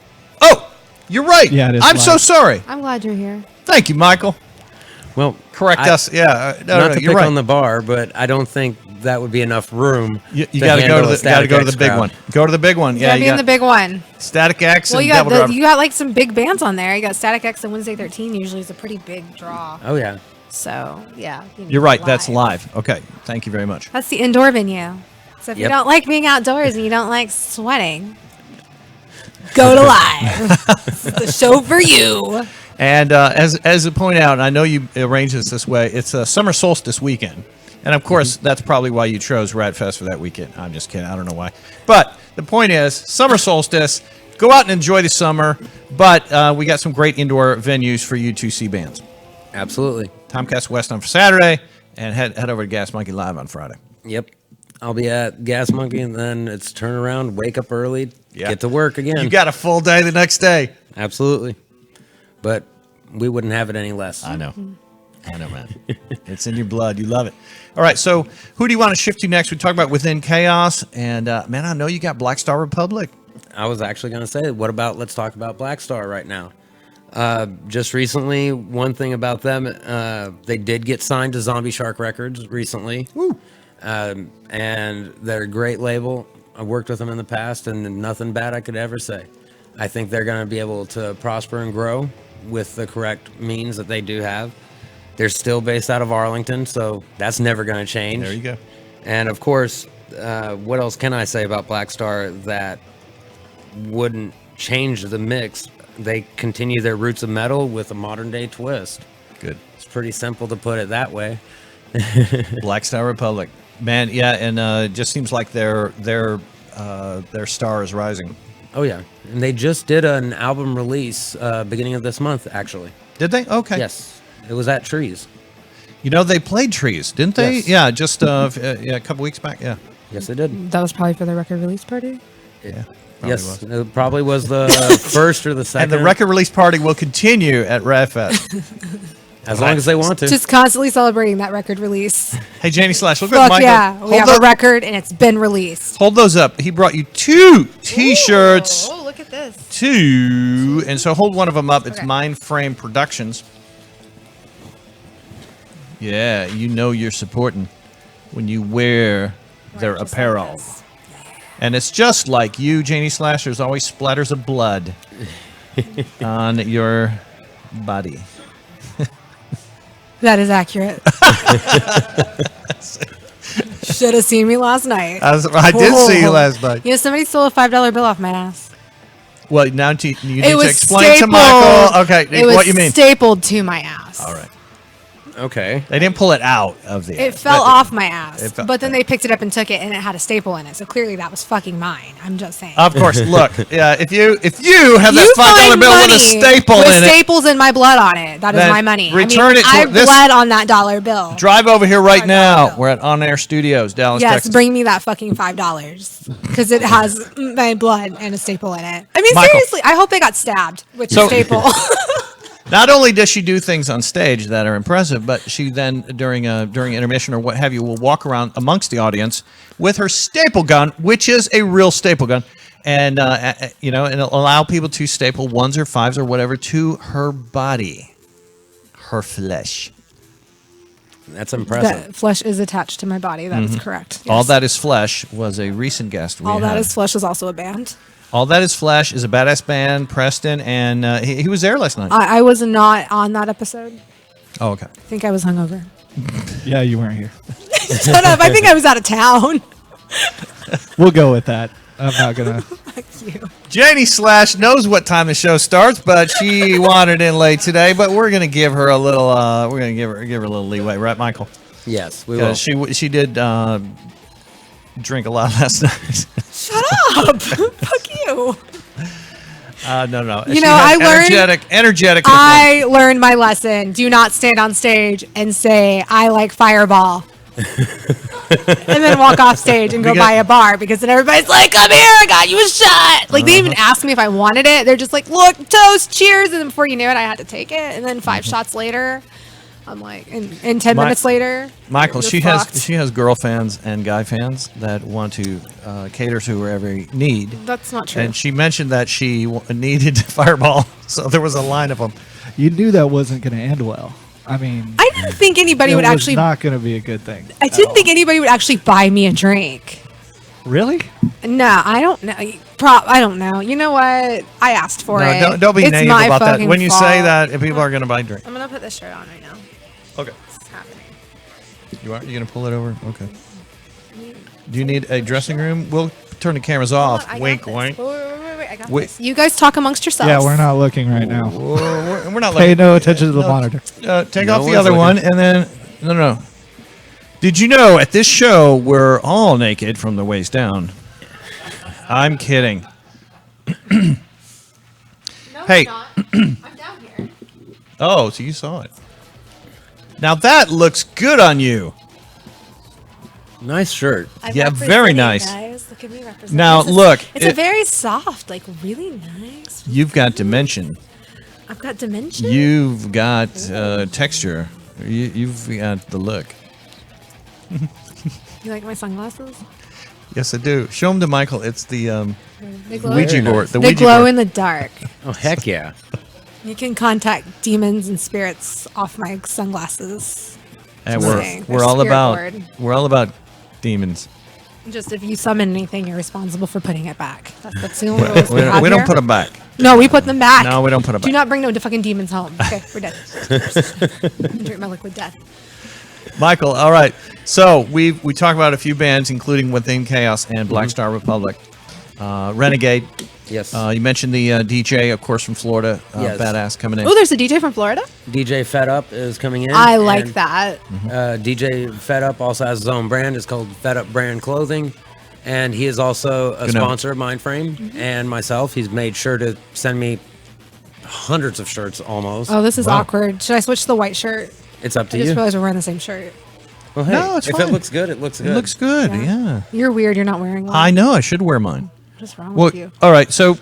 Oh, you're right. Yeah, it is I'm live. so sorry. I'm glad you're here. Thank you, Michael. Well, Correct us. Yeah. Not to you're pick right. on the bar, but I don't think that would be enough room. You got to go to the Static X big crowd. one. Go to the big one. You Yeah, gotta you be in got the big one. Static X Well, and you got Devil Driver. you got like some big bands on there. You got Static X and Wednesday 13 usually is a pretty big draw. Oh yeah. So yeah. You need You're right. live. That's live. Okay. Thank you very much. That's the indoor venue. So if you Yep. don't like being outdoors and you don't like sweating, go to live. It's the show for you. And as I point out, and I know you arranged this way, it's summer solstice weekend. And of course, that's probably why you chose Radfest for that weekend. I'm just kidding. I don't know why. But the point is, summer solstice, go out and enjoy the summer. But we got some great indoor venues for you to see bands. Absolutely. Tomcast West on Saturday, and head over to Gas Monkey Live on Friday. Yep. I'll be at Gas Monkey, and then it's turn around, wake up early, Yeah. get to work again. You got a full day the next day. Absolutely. But we wouldn't have it any less. I know. I know, man. It's in your blood. You love it. All right, so who do you want to shift to next? We talk about Within Chaos, and man, I know you got Black Star Republic. I was actually going to say, let's talk about Black Star right now. Just recently, one thing about them, they did get signed to Zombie Shark Records recently. Woo. And they're a great label. I've worked with them in the past, and nothing bad I could ever say. I think they're going to be able to prosper and grow with the correct means that they do have. They're still based out of Arlington, so that's never going to change. There you go. And of course, what else can I say about Black Star that wouldn't change the mix? They continue their roots of metal with a modern day twist. Good. It's pretty simple to put it that way. Black Star Republic. Man, yeah, and it just seems like their star is rising. Oh yeah, and they just did an album release beginning of this month, actually. Did they? Okay. Yes, it was at Trees. You know, they played Trees, didn't they? Yes. Yeah, just a couple weeks back. Yeah. Yes, they did. That was probably for the record release party. Yeah. Yes, it probably was the first or the second. And the record release party will continue at Radfest. as long as they want to. Just constantly celebrating that record release. Hey, Janie Slash, look at Fuck Michael. yeah. We have a record and it's been released. Hold those up. He brought you 2 T-shirts. Oh, look at this. 2. And so hold one of them up. It's Okay. MINDFRAME Productions. Yeah, you know you're supporting when you wear their Just like apparel. this. And it's just like you, Janie Slash. There's always splatters of blood on your body. That is accurate. Should have seen me last night. I did see you last night. You know, somebody stole a $5 bill off my ass. Well, now you need It to was explain stapled. to Michael. Okay, It was what you mean? stapled to my ass. All right. Okay. They didn't pull it out of the. It fell off my ass, It fell- but then they picked it up and took it, and it had a staple in it. So clearly, that was fucking mine. I'm just saying. Of course. Look, yeah. If you have that You $5 find bill with a money staple with in it, staples in my blood on it. That is Then my money. return it to I this- bled on that dollar bill. drive over here right $5 now. bill. We're at On Air Studios, Dallas, Yes, Texas. bring me that fucking $5 because it has my blood and a staple in it. I mean, Michael. seriously, I hope they got stabbed with the So- staple. Not only does she do things on stage that are impressive, but she then during intermission or what have you will walk around amongst the audience with her staple gun, which is a real staple gun, and and allow people to staple 1s or 5s or whatever to her body, her flesh. That's impressive. That flesh is attached to my body. That is correct. All Yes. That Is Flesh was a recent guest. All That Is Flesh is also a band. All That Is Flesh is a badass band, Preston, and he was there last night. I was not on that episode. Oh, okay. I think I was hungover. Yeah, you weren't here. Shut up. I think I was out of town. We'll go with that. I'm not gonna. Janie Slash knows what time the show starts, but she wandered in late today. But we're gonna give her a little. We're gonna give her a little leeway, right, Michael? Yes, we will. Because she did drink a lot last night. Shut up. Fuck you. No. You know, I learned energetic. I learned my lesson. Do not stand on stage and say I like Fireball. And then walk off stage and go buy a bar, because then everybody's like, come here, I got you a shot. Like, they even asked me if I wanted it. They're just like, look, toast, cheers. And then before you knew it, I had to take it. And then 5 shots later, I'm like, and 10 minutes later, Michael, you're she fucked. has girl fans and guy fans that want to cater to every need. That's not true. And she mentioned that she needed Fireball, so there was a line of them. You knew that wasn't going to end well. I mean, I didn't think anybody it would was actually. not going to be a good thing. I didn't think anybody would actually buy me a drink. Really? No, I don't know. I don't know. You know what? I asked for it. No, don't be It's naive my about that. fucking When you fault. say that, if people are going to buy drink. I'm gonna put this shirt on right now. Okay. It's happening. You going to pull it over? Okay. Do you need a dressing room? We'll turn the cameras off. Hold on, I got Wink, this. wink. Wait, I got Wait. this. You guys talk amongst yourselves. Yeah, we're not looking right now. We're not Pay looking. no attention to the monitor. Take No off the one's other looking. one, and then no. Did you know at this show we're all naked from the waist down? I'm kidding. No, Hey. I'm not. I'm down here. Oh, so you saw it. Now that looks good on you. Nice shirt. I'm Yeah, very representing, nice. Guys. Look at me representing. Now, This is- look, It's a very soft, like really nice. You've got dimension. I've got dimension. You've got texture. You've got the look. You like my sunglasses? Yes, I do. Show them to Michael. It's the They glow. Ouija Very board. nice. The They Ouija glow board. in the dark. Oh, heck yeah. You can contact demons and spirits off my sunglasses. And Saying. we're They're all spirit about board. demons. Just if you summon anything, you're responsible for putting it back. That's the only rules we have We don't here. put them back. No, we put them back. No, we don't put them Do back. not bring no fucking demons home. Okay, we're dead. Drink my liquid death. Michael, all right. So we talked about a few bands, including Within Chaos and Black Star Republic. Renegade. Yes. You mentioned the DJ, of course, from Florida. Yes. Badass coming in. Oh, there's a DJ from Florida? DJ Fed Up is coming in. I like and, that. DJ Fed Up also has his own brand. It's called Fed Up Brand Clothing. And he is also a Good note. sponsor of MindFrame and myself. He's made sure to send me hundreds of shirts almost. Oh, this is Wow. awkward. Should I switch to the white shirt? It's up to I just you. realized we're wearing the same shirt. Well, hey, No, it's if fine. it looks good, it looks good. It looks good, yeah. You're weird. You're not wearing one. I know. I should wear mine. What's wrong Well, with you? all right. So,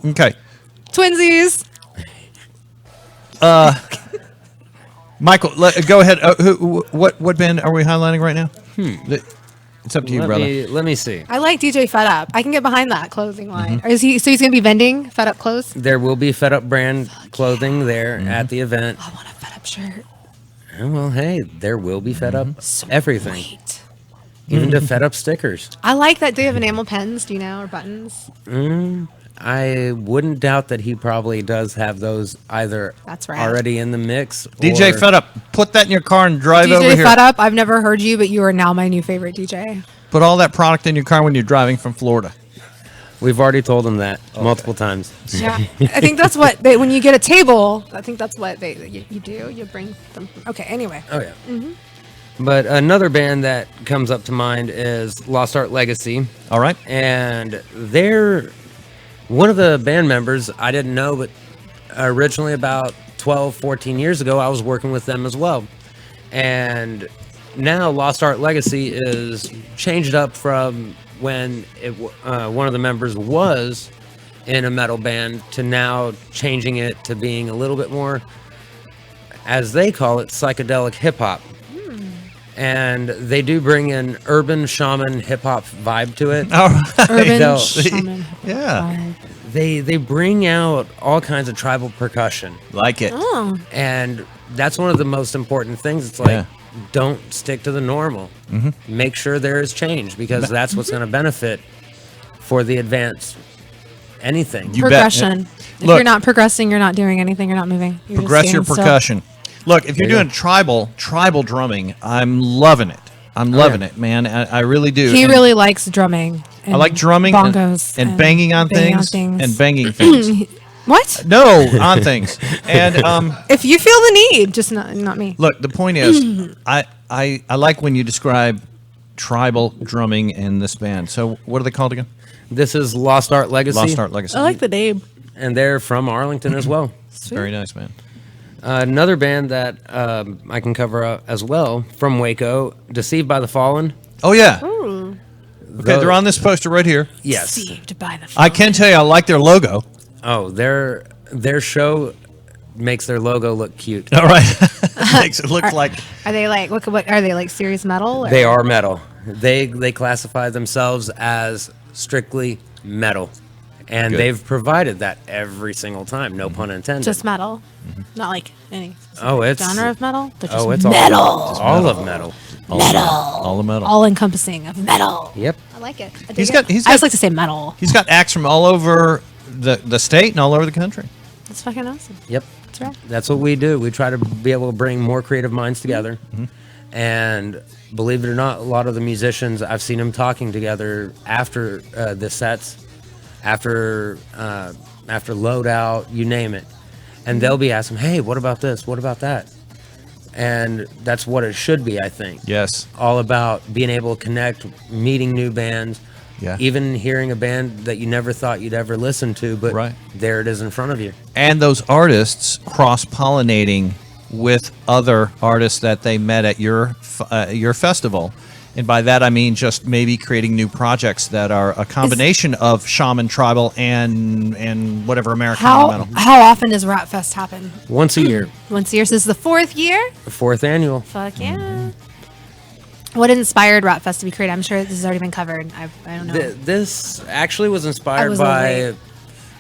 okay. Twinsies. Michael, go ahead. What band are we highlighting right now? It's up to you, brother. Let me see. I like DJ Fed Up. I can get behind that clothing line. Mm-hmm. Is he? So he's gonna be vending Fed Up clothes. There will be Fed Up Brand clothing there Mm-hmm. at the event. I want a Fed Up shirt. Well, hey, there will be Fed Up So everything. Sweet. Even to Fed Up stickers. I like that. Do you have enamel pens? Do you know, or buttons? I wouldn't doubt that he probably does have those either That's right. already in the mix. DJ or- Fed Up, put that in your car and drive over DJ here. Fed Up. I've never heard you, but you are now my new favorite DJ. Put all that product in your car when you're driving from Florida. We've already told him that multiple times. Yeah, I think that's what they. When you get a table, I think that's what you do. You bring them. Okay. Anyway. Oh, yeah. But another band that comes up to mind is Lost Art Legacy. All right. And they're one of the band members I didn't know, but originally about 12, 14 years ago, I was working with them as well. And now Lost Art Legacy is changed up from when one of the members was in a metal band to now changing it to being a little bit more, as they call it, psychedelic hip hop. And they do bring an urban shaman hip hop vibe to it. All right. Urban No. shaman. Yeah. They bring out all kinds of tribal percussion, Like it. Oh, and that's one of the most important things. It's like, Yeah. don't stick to the normal. Make sure there is change, because that's what's going to benefit for the advance anything. You bet. progression. If Look. you're not progressing, you're not doing anything. You're not moving. You're just Progress your standing still. percussion. Look, if you're There you doing tribal drumming, I'm loving it. I'm loving it, man. I really do. He And really likes drumming. I like drumming and- bongos, and banging on things and banging things. What? No, on things. And If you feel the need, just not me. look, the point is, I like when you describe tribal drumming in this band. So what are they called again? This is Lost Art Legacy. Lost Art Legacy. I like the name. and they're from Arlington as well. Very nice, man. Another band that I can cover up as well from Waco, Deceived by the Fallen. Oh yeah. Ooh. Okay, they're on this poster right here. Yes. Deceived by the I can tell you, I like their logo. Oh, their show makes their logo look cute. All right, makes it look like Are they like what are they like serious metal? Or? They are metal. They classify themselves as strictly metal. And Good. they've provided that every single time, no pun intended. just metal, not like any Oh, it's genre of metal. They're just it's metal, all of metal. all the metal. all encompassing of metal. Yep. I like it. I dig He's it. got- he's I just got- like to say metal. He's got acts from all over the state and all over the country. That's fucking awesome. Yep. That's right. That's what we do. We try to be able to bring more creative minds together. And believe it or not, a lot of the musicians, I've seen them talking together after the sets, after loadout, you name it. And they'll be asking, hey, what about this? What about that? And that's what it should be, I think. Yes. All about being able to connect, meeting new bands, Yeah. even hearing a band that you never thought you'd ever listen to, but Right. there it is in front of you. And those artists cross-pollinating with other artists that they met at your festival. And by that I mean just maybe creating new projects that are a combination of shaman, tribal, and whatever American metal. How often does Rat Fest happen? Once a year, Once a year. So this is the 4th year. the 4th annual. Fuck yeah. What inspired Rat Fest to be created? I'm sure this has already been covered. I don't know. This actually was inspired was a little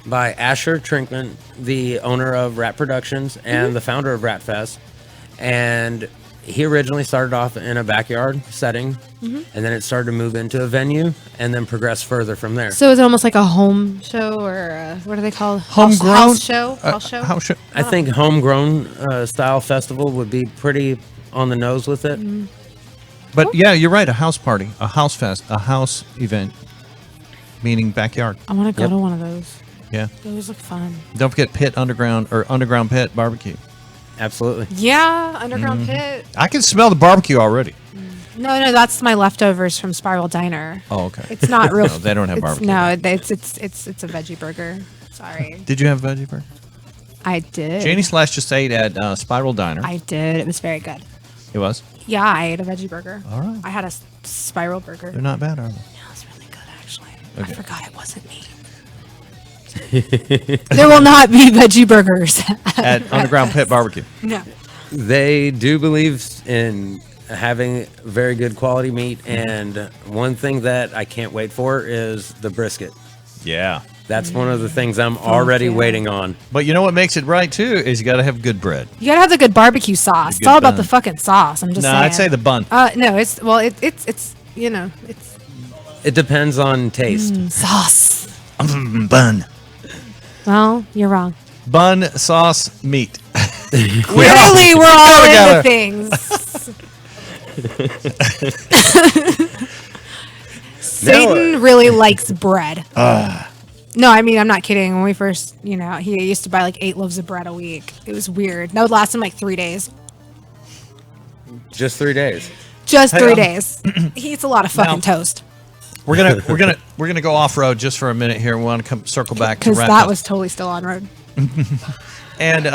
by Asher Trinkman, the owner of Rat Productions and the founder of Rat Fest. And he originally started off in a backyard setting, and then it started to move into a venue, and then progress further from there. So is it almost like a home show or what are they called? Homegrown house show? House show? House show. I think homegrown style festival would be pretty on the nose with it. But yeah, you're right. A house party, a house fest, a house event, meaning backyard. I want to go Yep. to one of those. Yeah. Those look fun. Don't forget Pit Underground or Underground Pit Barbecue. Absolutely. Yeah, underground pit. I can smell the barbecue already. No, that's my leftovers from Spiral Diner. Oh, okay. It's not real. No, they don't have it's- barbecue. No, it's a veggie burger. Sorry, Did you have veggie burger? I did. Janie Slash just ate at Spiral Diner. I did. It was very good. It was. Yeah, I ate a veggie burger. All right. I had a spiral burger. They're not bad, are they? That was really good, actually. Okay. I forgot it wasn't me. There will not be veggie burgers At Underground Pit Barbecue. No. They do believe in having very good quality meat, and one thing that I can't wait for is the brisket. Yeah. That's one of the things I'm already yeah. waiting on. But you know what makes it right too is you got to have good bread. You gotta have the good barbecue sauce. It's good all about bun. the fucking sauce. I'm just No, saying. I'd say the bun. No, it's it's you know it's It depends on taste. sauce. Bun. Well, you're wrong. Bun, sauce, meat. Clearly, we're all together. into things. Satan really likes bread. No, I mean, I'm not kidding. When we first, he used to buy like 8 loaves of bread a week. It was weird. That would last him like 3 days. Just 3 days. Just Hey, 3 days. He eats a lot of fucking Now- toast. We're gonna go off road just for a minute here. We want to come circle back to Because wrap that up. was totally still on road. And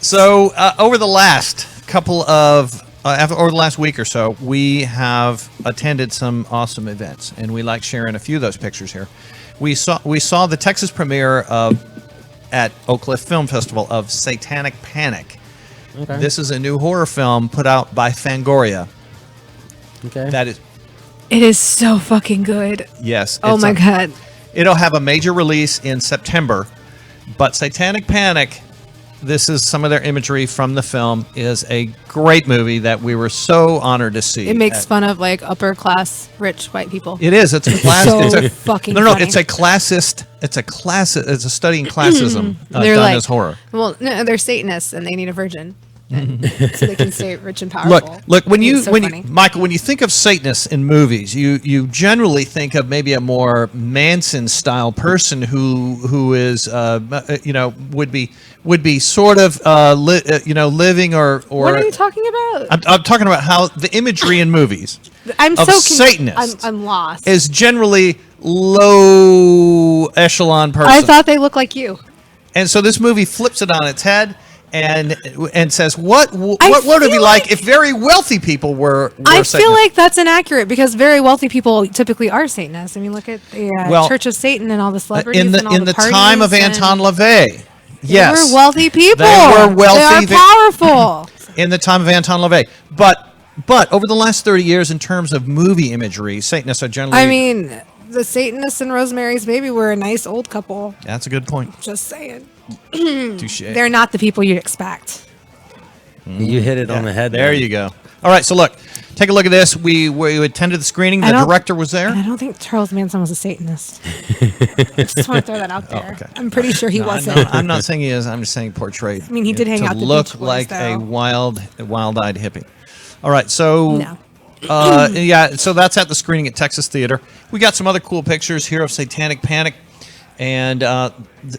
so over the last couple of over the last week or so, we have attended some awesome events, and we like sharing a few of those pictures here. We saw the Texas premiere at Oak Cliff Film Festival of Satanic Panic. Okay. This is a new horror film put out by Fangoria. Okay. That is It is so fucking good. yes. Oh it's my God. It'll have a major release in September, but Satanic Panic, this is some of their imagery from the film, is a great movie that we were so honored to see. It makes fun of like upper class, rich white people. It is. It's a class. So it's a fucking no. funny. It's a classist. It's a study in classism They're done like, as horror. Well, no, they're Satanists and they need a virgin. So they can stay rich and powerful. Look. When It's you so when funny. you, Michael, when you think of Satanists in movies, you generally think of maybe a more Manson style person who is would be sort of living or. What are you talking about? I'm talking about how the imagery in movies I'm of so Satanists I'm lost. is generally low echelon person. I thought they looked like you. And so this movie flips it on its head and says, what would it be feel like if very wealthy people were I Satanists? feel like that's inaccurate because very wealthy people typically are Satanists. I mean, look at the Church of Satan and all the celebrities in the and all the parties time of Anton LaVey. Yes. They were wealthy people. They were wealthy. They are powerful. In the time of Anton LaVey. But over the last 30 years, in terms of movie imagery, Satanists are generally... I mean, the Satanists and Rosemary's Baby were a nice old couple. That's a good point. Just saying. Touche. They're not the people you'd expect. You hit it on the head. There you go. All right, so look, take a look at this. We attended the screening. The director was there. And I don't think Charles Manson was a Satanist. I just want to throw that out there. okay. I'm pretty sure he wasn't. No, I'm not saying he is. I'm just saying portrayed. I mean, he did hang out to the look Beach Boys, like though. a wild-eyed hippie. All right, so No. yeah, so that's at the screening at Texas Theater. We got some other cool pictures here of Satanic Panic, and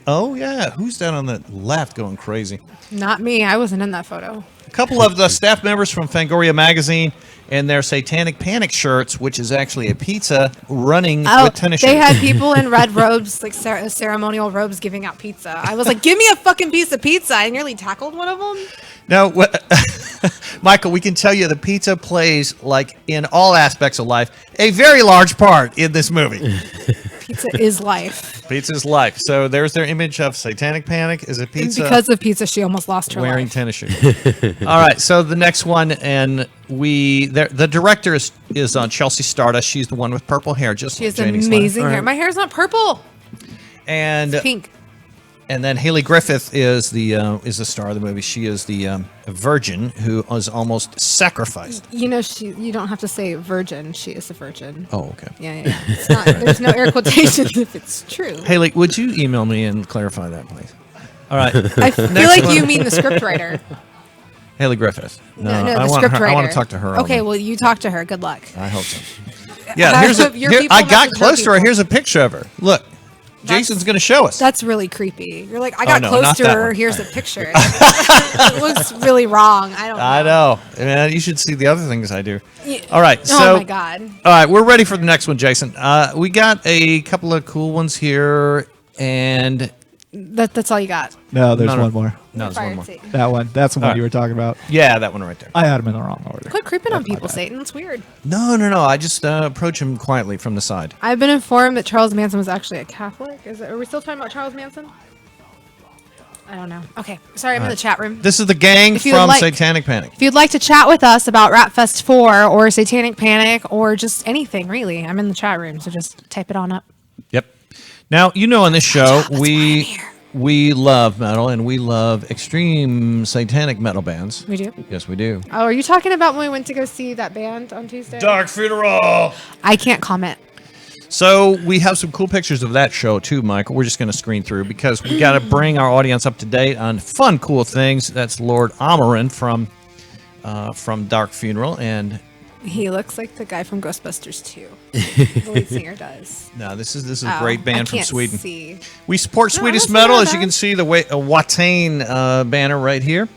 oh yeah, who's down on the left going crazy? Not me. I wasn't in that photo. A couple of the staff members from Fangoria magazine and their Satanic Panic shirts, which is actually a pizza running with tennis shoes. They had people in red robes, like ceremonial robes, giving out pizza. I was like, give me a fucking piece of pizza. I nearly tackled one of them. Now, Michael, we can tell you the pizza plays, like in all aspects of life, a very large part in this movie. Pizza is life. Pizza's life. So there's their image of Satanic Panic as a And pizza. because of pizza, she almost lost her wearing life. tennis shoes. All right, so the next one, and the director is on Chelsea Stardust. She's the one with purple hair, just She has like Janie's amazing last. hair. My hair's not purple. And It's pink. And then Haley Griffith is the star of the movie. She is the virgin who was almost sacrificed. You know, you don't have to say virgin. She is a virgin. Oh, okay. Yeah. It's not, there's no air quotations if it's true. Haley, would you email me and clarify that, please? All right. I feel like you mean the scriptwriter. Haley Griffith. No, I the want her. scriptwriter. I want to talk to her. all Okay, day. well, you talk to her. Good luck. I hope so. Yeah, here's Your here, people I got message her close to her. people. Here's a picture of her. Look, Jason's going to show us. That's really creepy. You're like, I got no, close not to that her. one. Here's a picture. It looks really wrong. I know. Man, you should see the other things I do. Yeah. All right. So, Oh my God. all right, we're ready for the next one, Jason. We got a couple of cool ones here, and That's all you got. No, there's No. one more. no, there's one Fired more. Satan. That one. That's the one All you were talking about. Yeah, that one right there. I had them in the wrong order. Quit creeping on That's my people, bad. Satan. It's weird. No. I just approach him quietly from the side. I've been informed that Charles Manson was actually a Catholic. Are we still talking about Charles Manson? I don't know. Okay. Sorry, I'm in the chat room. This is the gang If you from like- Satanic Panic. If you'd like to chat with us about Ratfest 4 or Satanic Panic or just anything, really, I'm in the chat room, so just type it on up. Yep. Now, you know, on this show, That's why I'm here. we love metal and we love extreme satanic metal bands. We do? Yes, we do. Oh, are you talking about when we went to go see that band on Tuesday? Dark Funeral. I can't comment. So we have some cool pictures of that show too, Michael. We're just going to screen through because we got to bring our audience up to date on fun, cool things. That's Lord Amarin from Dark Funeral, and He looks like the guy from Ghostbusters 2. The lead singer does. no, this is a Oh, great band I from can't Sweden. see. We support No, Swedish that's metal, not as you bad. can see the Watain banner right here.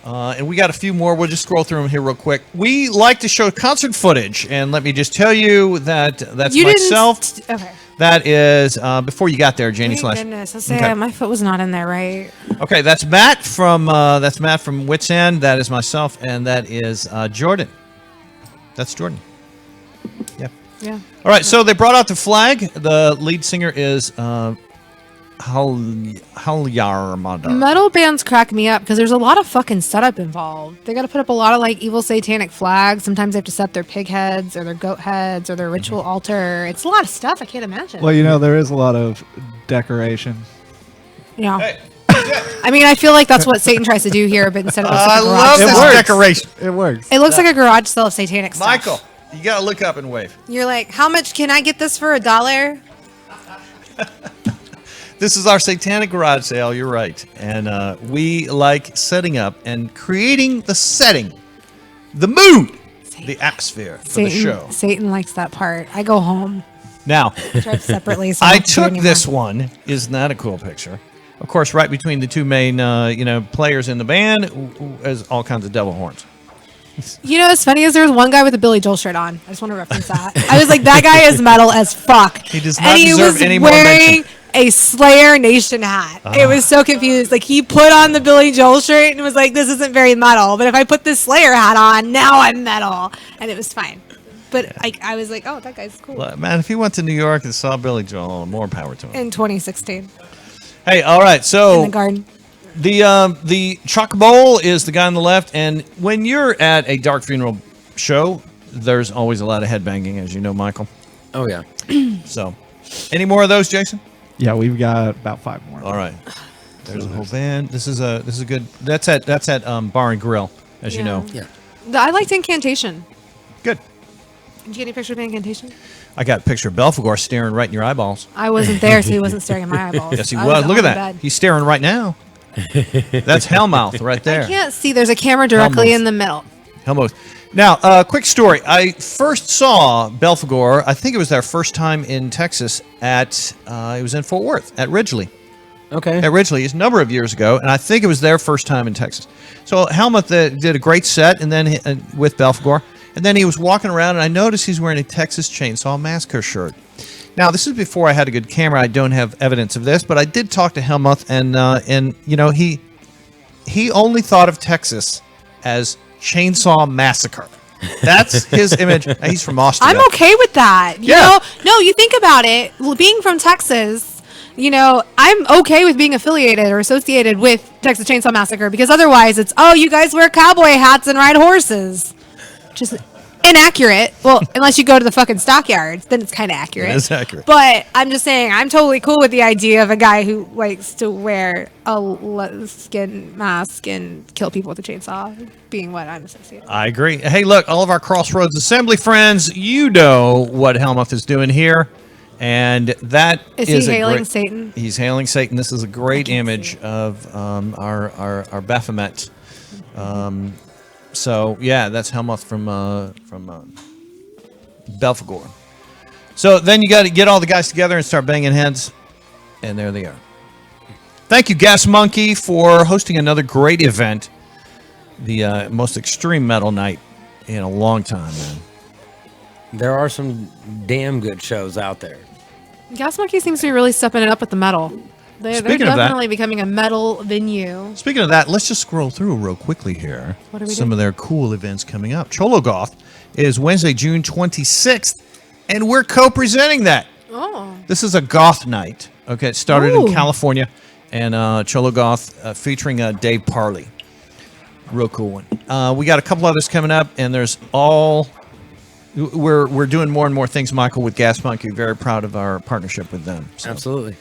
And we got a few more. We'll just scroll through them here real quick. We like to show concert footage, and let me just tell you that that's You myself. didn't. Okay. That is before you got there, Janie Thank Slash. goodness. I say Okay. my foot was not in there, right? Okay, that's Matt from Wits End. That is myself, and that is Jordan. That's Jordan. Yeah. Yeah. All right, so they brought out the flag. The lead singer is Halyarmadar. Metal bands crack me up because there's a lot of fucking setup involved. They got to put up a lot of like evil satanic flags. Sometimes they have to set up their pig heads or their goat heads or their ritual altar. It's a lot of stuff. I can't imagine. Well, you know, there is a lot of decoration. Yeah. Hey, I mean, I feel like that's what Satan tries to do here, but instead of just I like a love garage this It sale, works. decoration. It works. it looks like a garage sale of satanic stuff. Michael, you got to look up and wave. You're like, how much can I get this for $1? This is our satanic garage sale. You're right. And we like setting up and creating the setting, the mood, the atmosphere for the show. Satan likes that part. I go home. Now, Drive separately. So I don't do it took anymore. this one. Isn't that a cool picture? Of course, right between the two main, players in the band, as all kinds of devil horns. You know what's funny is there was one guy with a Billy Joel shirt on. I just want to reference that. I was like, that guy is metal as fuck. He does not and he deserve was any more wearing mention. a Slayer Nation hat. It was so confused. Like, he put on the Billy Joel shirt and was like, this isn't very metal. But if I put this Slayer hat on, now I'm metal. And it was fine. But I was like, oh, that guy's cool. Well, man, if he went to New York and saw Billy Joel, more power to him. In 2016. Hey, all right, In so the garden. the Chuck Bowl is the guy on the left, and when you're at a dark funeral show, there's always a lot of headbanging, as you know, Michael. Oh yeah. So, any more of those, Jason? Yeah, we've got about 5 more. All right. There's a whole band. This is a good. That's at Bar and Grill, as you know. Yeah. I liked Incantation. Good. Did you get any picture of Incantation? I got a picture of Belphegor staring right in your eyeballs. I wasn't there, so he wasn't staring at my eyeballs. Yes, he I was. Look at on that. bed. He's staring right now. That's Hellmouth right there. I can't see. There's a camera directly Hellmouth. in the middle. Hellmouth. Now, quick story. I first saw Belphegor, I think it was their first time in Texas at, it was in Fort Worth, at Ridgely. Okay. At Ridgely, it's a number of years ago, and I think it was their first time in Texas. So Hellmouth did a great set, and then with Belphegor, and then he was walking around, and I noticed he's wearing a Texas Chainsaw Massacre shirt. Now, this is before I had a good camera. I don't have evidence of this, but I did talk to Hellmouth, and you know, he only thought of Texas as Chainsaw Massacre. That's his image. He's from Austin. I'm okay with that. You Yeah. know, no, you think about it. Being from Texas, you know, I'm okay with being affiliated or associated with Texas Chainsaw Massacre because otherwise it's, oh, you guys wear cowboy hats and ride horses. Which is inaccurate. Well, unless you go to the fucking stockyards, then it's kind of accurate. It is accurate. But I'm just saying, I'm totally cool with the idea of a guy who likes to wear a skin mask and kill people with a chainsaw being what I'm associated with. I agree. Hey, look, all of our Crossroads Assembly friends, you know what Hellmouth is doing here. And that Is is he a hailing great, Satan? He's hailing Satan. This is a great can't image see it. of our Baphomet. So yeah, that's Hellmouth from Belphegor. So then you got to get all the guys together and start banging heads, and there they are. Thank you, Gas Monkey, for hosting another great event. The most extreme metal night in a long time, man. There are some damn good shows out there. Gas Monkey seems to be really stepping it up with the metal. They're Speaking of that- definitely becoming a metal venue. Speaking of that, let's just scroll through real quickly here. What are we Some doing? of their cool events coming up. Chologoth is Wednesday, June 26th, and we're co-presenting that. Oh. This is a goth night. Okay, it started Ooh. in California, and Chologoth featuring Dave Parley. Real cool one. We got a couple others coming up, and there's all... We're doing more and more things, Michael, with Gas Monkey. Very proud of our partnership with them. So. Absolutely.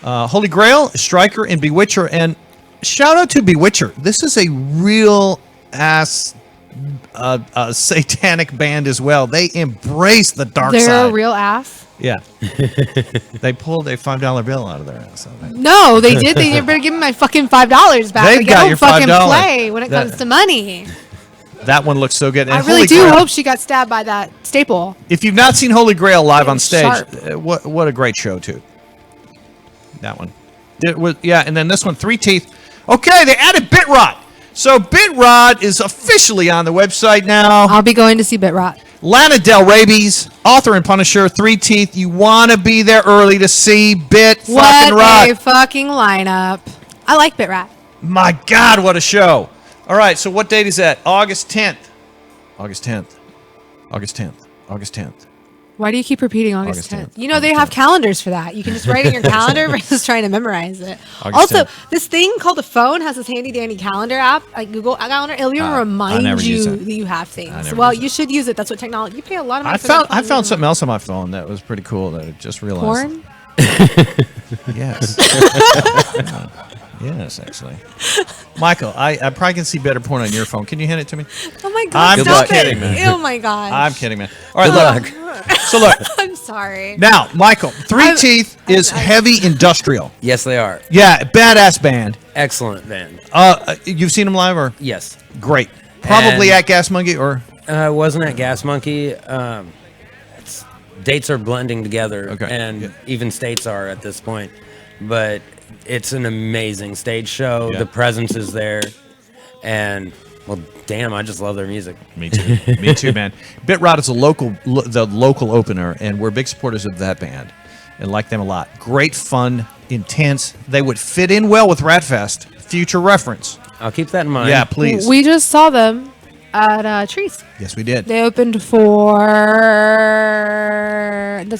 Holy Grail, Striker, and Bewitcher. And shout out to Bewitcher. This is a real ass satanic band as well. They embrace the dark They're side. a real ass? Yeah. They pulled a $5 bill out of their ass. No, they did. They better give me my fucking $5 back. They've Like, got I don't your fucking $5. play when it That- comes to money. That one looks so good. And I really Holy do Grail, hope she got stabbed by that staple. if you've not seen Holy Grail live It on was stage, sharp. what a great show, too. That one. It was, yeah, and then this one, Three Teeth. Okay, they added Bitrot. So Bitrot is officially on the website now. I'll be going to see Bitrot. Lana Del Reyes, author and Punisher, Three Teeth. You want to be there early to see Bit fucking What a Rot. fucking lineup. I like Bitrot. My God, what a show. All right, so what date is that? August 10th. August 10th. August 10th. August 10th. Why do you keep repeating August August 10th? 10th. You know, they August have 10th. calendars for that. You can just write it in your calendar versus trying to memorize it. August Also, 10th. this thing called a phone has this handy dandy calendar app, like Google Calendar. It'll even I remind never use you it. that you have I things. never Well, use it. you should use it. That's what technology. You pay a lot of money I for found that. something else on my phone that was pretty cool that I just realized. Porn? Yes. Yeah. Yes, actually. Michael, I probably can see better porn on your phone. Can you hand it to me? Oh my God. I'm Stop just it. kidding, man. Oh my God. I'm kidding, man. All right, look. So look, I'm sorry. now, Michael, Three I'm- Teeth is heavy industrial. Yes, they are. Yeah, badass band. Excellent band. You've seen them live, or Yes. great? Probably And- at Gas Monkey, or Wasn't at Gas Monkey. Dates are blending together, Okay, and yeah. even states are at this point. But it's an amazing stage show. Yeah. The presence is there, and Well, damn, I just love their music. Me too. Me too, man. BitRot is the local opener, and we're big supporters of that band and like them a lot. Great fun, intense. They would fit in well with Ratfest. Future reference. I'll keep that in mind. Yeah, please. We just saw them at Trees. Yes, we did. They opened for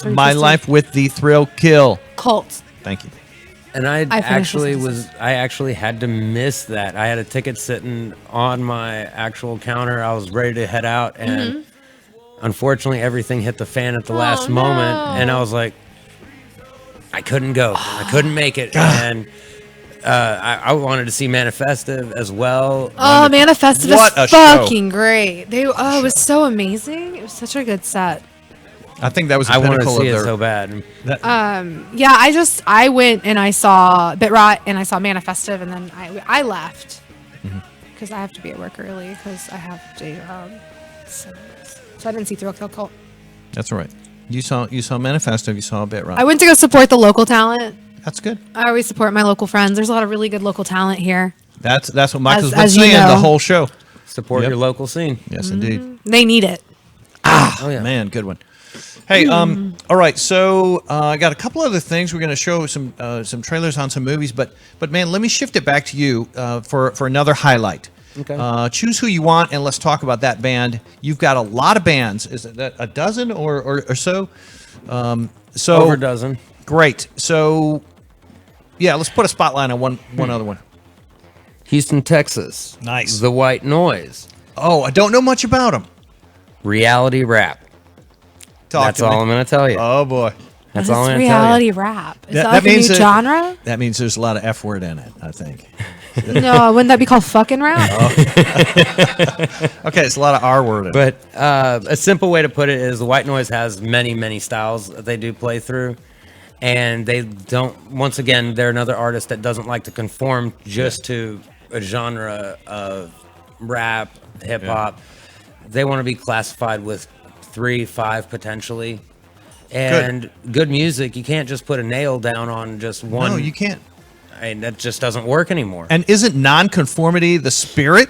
My Life with the Thrill Kill. Cult. Thank you. And I finished actually had to miss that. I had a ticket sitting on my actual counter. I was ready to head out, and unfortunately, everything hit the fan at the last moment, and I was like, I couldn't go. I couldn't make it, and I wanted to see Manifestive as well. Oh, Manifestive What a is show. fucking great. It was so amazing. It was such a good set. I think that was the I wanted to pinnacle see of it their... so bad. Yeah, I went and I saw BitRot and I saw Manifestive, and then I left because I have to be at work early because I have to. So I didn't see Thrill Kill Cult. That's right. You saw Manifesto, you saw BitRot. I went to go support the local talent. That's good. I always support my local friends. There's a lot of really good local talent here. That's what Michael's been as you saying know. the whole show. Support Yep. your local scene. Yes, indeed. They need it. Oh yeah. Man, good one. Hey, all right. So I got a couple other things. We're going to show some trailers on some movies, but man, let me shift it back to you for another highlight. Okay. Choose who you want, and let's talk about that band. You've got a lot of bands. Is it a dozen or so? So Over a dozen. Great. So yeah, let's put a spotlight on one other one. Houston, Texas. Nice. The White Noise. Oh, I don't know much about them. Reality rap. That's all I'm going to tell you. Oh boy. That's This all I'm is going to tell you. reality rap. Is That- that, that like a means new that- genre? That means there's a lot of F word in it, I think. No, wouldn't that be called fucking rap? Okay, it's a lot of R word in it. But a simple way to put it is the White Noise has many, many styles that they do play through. And they don't, once again, they're another artist that doesn't like to conform just to a genre of rap, hip hop. They want to be classified with 3, 5 potentially. And good music, you can't just put a nail down on just one. No, you can't. I mean, that just doesn't work anymore. And isn't nonconformity the spirit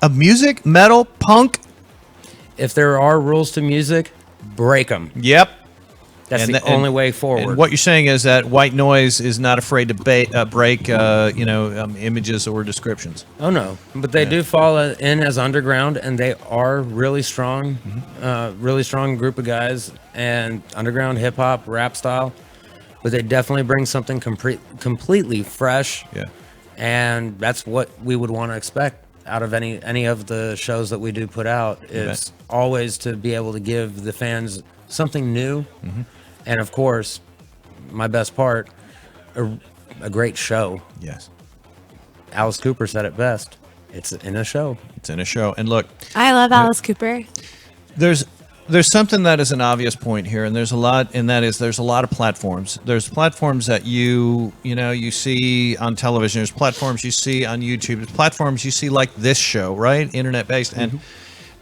of music, metal, punk? If there are rules to music, break them. Yep. That's And the only way forward. And what you're saying is that White Noise is not afraid to break, images or descriptions. Oh no, but they do fall in as underground, and they are really strong, really strong group of guys, and underground hip hop, rap style. But they definitely bring something completely fresh. Yeah. And that's what we would want to expect out of any of the shows that we do put out. Is always to be able to give the fans something new, and of course, my best part, a great show. Yes. Alice Cooper said it best. It's in a show. It's in a show. And look, I love Alice Cooper. there's something that is an obvious point here, and there's a lot of platforms. There's platforms that you see on television. There's platforms you see on YouTube. There's platforms you see like this show, right? Internet based.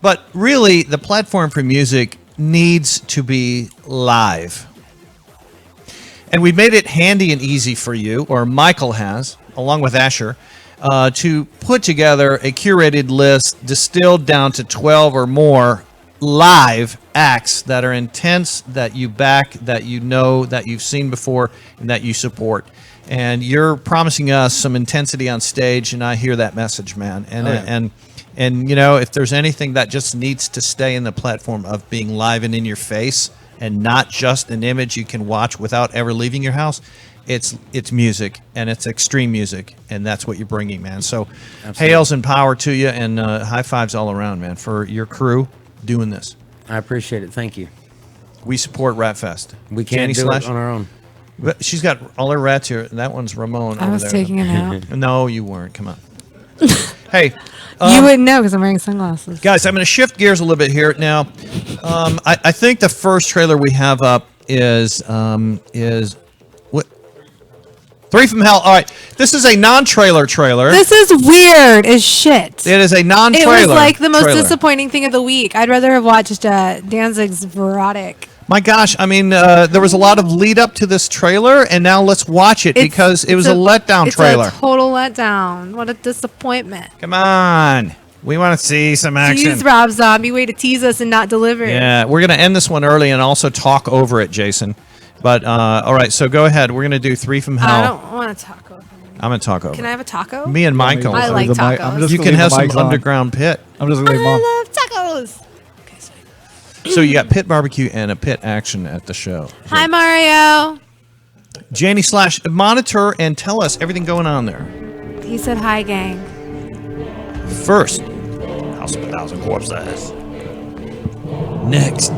But really, the platform for music needs to be live. And we made it handy and easy for you, or Michael has, along with Asher, to put together a curated list distilled down to 12 or more live acts that are intense, that you back, that you know, that you've seen before, and that you support. And you're promising us some intensity on stage, and I hear that message, man. And and if there's anything that just needs to stay in the platform of being live and in your face, and not just an image you can watch without ever leaving your house, it's music, and it's extreme music, and that's what you're bringing, man. So hails and power to you, and high fives all around, man, for your crew doing this. I appreciate it. Thank you. We support Ratfest. We can't do it on our own. But she's got all her rats here. That one's Ramon I over was there. taking a nap. No, you weren't. Come on. Hey, You wouldn't know because I'm wearing sunglasses. guys, I'm going to shift gears a little bit here now. I think the first trailer we have up is what? 3 from Hell. All right, this is a non-trailer trailer. This is weird as shit. It is a non-trailer. It was like the most trailer. disappointing thing of the week. I'd rather have watched Danzig's Verotic. My gosh, I mean, there was a lot of lead up to this trailer, and now let's watch it because it was a letdown trailer. It's a total letdown. What a disappointment. Come on. We want to see some action. Jeez, Rob Zombie, way to tease us and not deliver. Yeah, we're going to end this one early and also talk over it, Jason. But, all right, so go ahead. We're going to do 3 from Hell. I don't want to talk over. I'm going to talk over. Can I have a taco? Me and Michael. I like tacos. You can have some underground pit. I'm just gonna leave them on. I love tacos. Okay, sorry. So you got pit barbecue and a pit action at the show. Hi, Mario. Janie / monitor and tell us everything going on there. He said hi, gang. First, House of a Thousand Corpses. Next.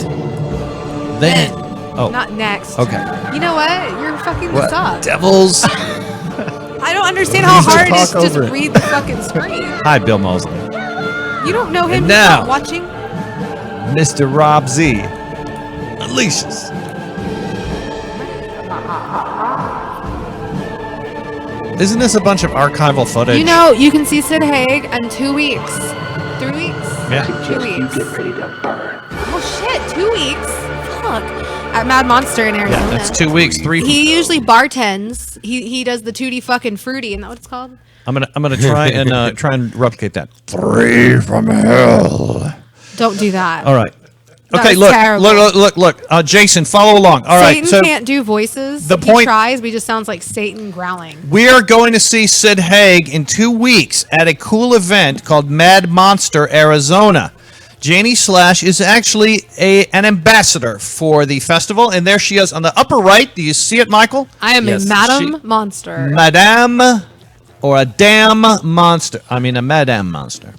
Then. Oh. Not next. Okay. You know what? You're fucking this up. Devils. I don't understand how hard it is to just read the fucking screen. Hi, Bill Mosley. You don't know him. And You're now- not watching. Mr. Rob Z. Unleashes. Isn't this a bunch of archival footage? You know, you can see Sid Haig in 2 weeks. 3 weeks? Yeah. 2 weeks. Oh shit, 2 weeks? Fuck. At Mad Monster in Arizona. Yeah, that's 2 weeks. 3. He usually bartends. He does the Tutti fucking fruity, and that what it's called? I'm gonna try and replicate that. 3 from Hell. Don't do that. All right. That Okay, was terrible. look. Jason, follow along. All right. Satan So can't do voices. the He point- tries, but he just sounds like Satan growling. we are going to see Sid Haig in 2 weeks at a cool event called Mad Monster, Arizona. Janie / is actually an ambassador for the festival, and there she is on the upper right. Do you see it, Michael? I am Yes, a Madam Monster. Madame or a damn monster. I mean, a Madame Monster.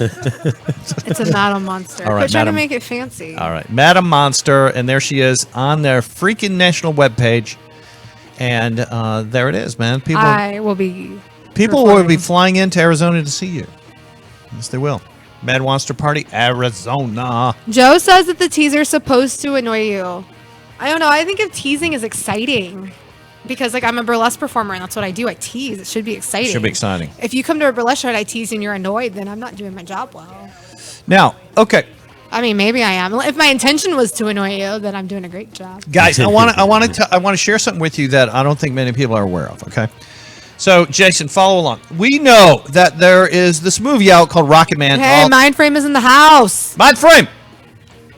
It's a Madam Monster. All right, Quit trying to Madam- make it fancy. All right, Madame Monster, and there she is on their freaking national webpage. And there it is, man. I will be. People will be performing. flying into Arizona to see you. Yes, they will. Mad Monster Party, Arizona. Joe says that the teaser is supposed to annoy you. I don't know. I think if teasing is exciting, because like I'm a burlesque performer and that's what I do. I tease. It should be exciting. Should be exciting. If you come to a burlesque show and I tease and you're annoyed, then I'm not doing my job well. Now, okay, I mean, maybe I am. If my intention was to annoy you, then I'm doing a great job. guys, I want to share something with you that I don't think many people are aware of. Okay, so Jason, follow along. We know that there is this movie out called Rocket Man. Hey, MindFrame is in the house. MindFrame.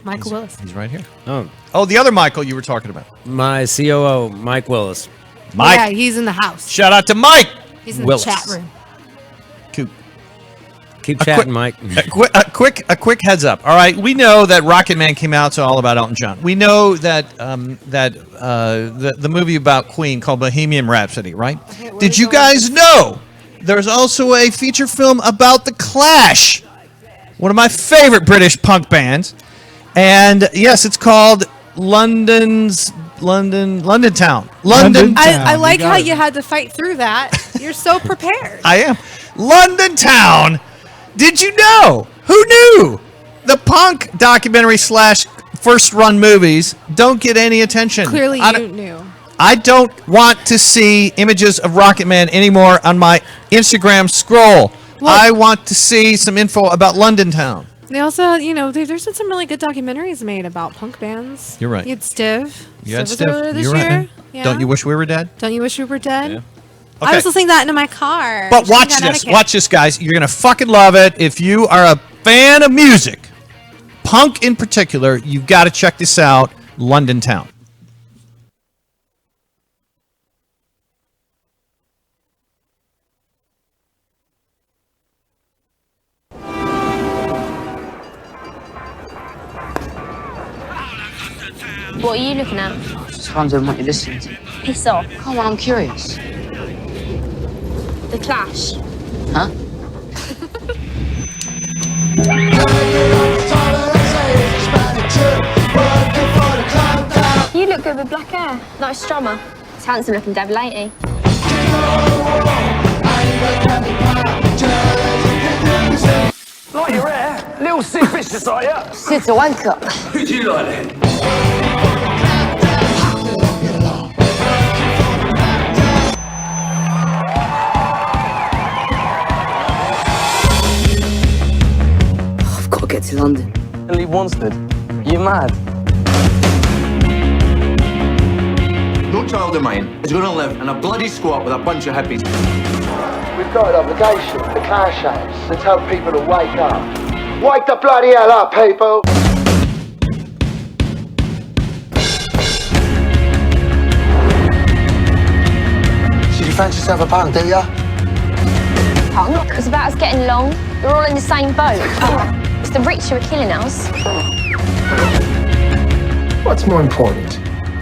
Michael Willis. He's right here. Oh, Oh, the other Michael you were talking about. my COO, Mike Willis. Mike. Yeah, he's in the house. Shout out to Mike. He's in Willis. the chat room. Cool. Keep A chatting, quick- Mike. A quick heads up. All right, we know that Rocket Man came out, so all about Elton John. We know that the movie about Queen called Bohemian Rhapsody, right? Okay, where Did is you all guys know there's also a feature film about the Clash, one of my favorite British punk bands, and yes, it's called London Town. London. I You like got how it. you had to fight through that. You're so prepared. I am. London Town. Did you know? Who knew? The punk documentary / first run movies don't get any attention. Clearly, I you don't- knew. I don't want to see images of Rocket Man anymore on my Instagram scroll. Well- I want to see some info about London Town. They also, you know, there's been some really good documentaries made about punk bands. You're right. You had Stiv. You had was Steph. earlier this You're year. right. Yeah. Don't you wish we were dead? Don't you wish we were dead? Yeah. I was listening to that into my car. But watch Listening to this. Connecticut. Watch this, guys. You're going to fucking love it. If you are a fan of music, punk in particular, you've got to check this out. London Town. What are you looking at? Just wondering what you're listening to. Piss off. Come on, I'm curious. The Clash. Huh? You look good with black hair. Nice strummer. He's handsome looking devil, ain't he? Like your hair, little Sid Vicious, are you? Sid's a wanker. Who do you like then? I've got to get to London. Leave Wanstead. You mad? No child of mine is going to live in a bloody squat with a bunch of hippies. We've got an obligation, the Clash has, to tell people to wake up. Wake the bloody hell up, people! So you fancy yourself a punk, do ya? Punk? It's about us getting along. We're all in the same boat. It's the rich who are killing us. What's more important,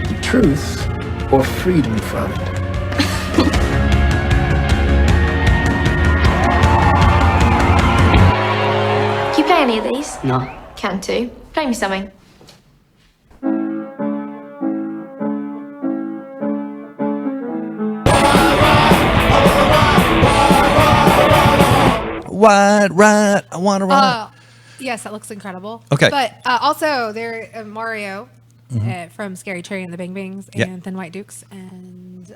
the truth or freedom from it? Can you play any of these? No. Can too. Play me something. Wide right, I want to run. Yes, that looks incredible. Okay. But also, there Mario from Scary Cherry and the Bang Bangs and Thin White Dukes and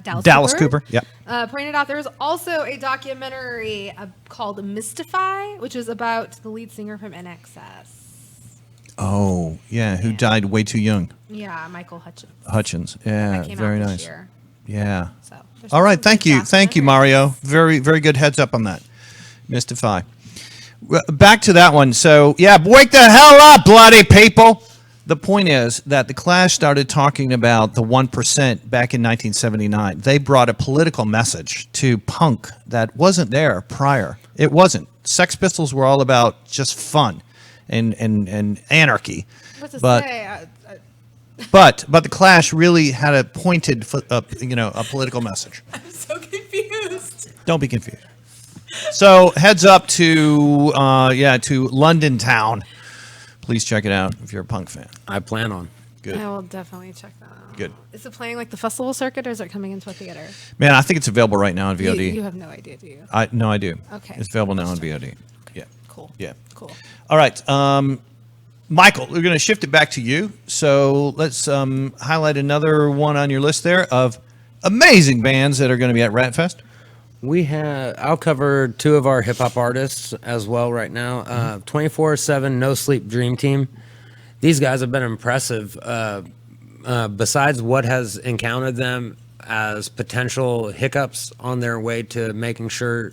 Dallas Cooper. Yep. Pointed out there was also a documentary called Mystify, which is about the lead singer from NXS. Oh, yeah, who died way too young. Yeah, Michael Hutchins. Yeah, That came very out nice. this year. Yeah. So, there's All right, some thank good you. Thank you, documentaries. Mario. Very, very good heads up on that. Mystify. Back to that one. So, yeah, wake the hell up, bloody people. The point is that the Clash started talking about the 1% back in 1979. They brought a political message to punk that wasn't there prior. It wasn't. Sex Pistols were all about just fun and anarchy. What to But say? but the Clash really had a pointed, a political message. I'm so confused. Don't be confused. So heads up to London Town. Please check it out if you're a punk fan. I plan on. Good. I will definitely check that out. Good. Is it playing like the festival circuit, or is it coming into a theater? Man, I think it's available right now on VOD. You have no idea, do you? I do. Okay. It's available now on VOD. Yeah. Cool. Yeah. Cool. All right. Michael, we're going to shift it back to you. So let's highlight another one on your list there of amazing bands that are going to be at Ratfest. I'll cover two of our hip hop artists as well right now. 24/7 No Sleep Dream Team. These guys have been impressive. Besides what has encountered them as potential hiccups on their way to making sure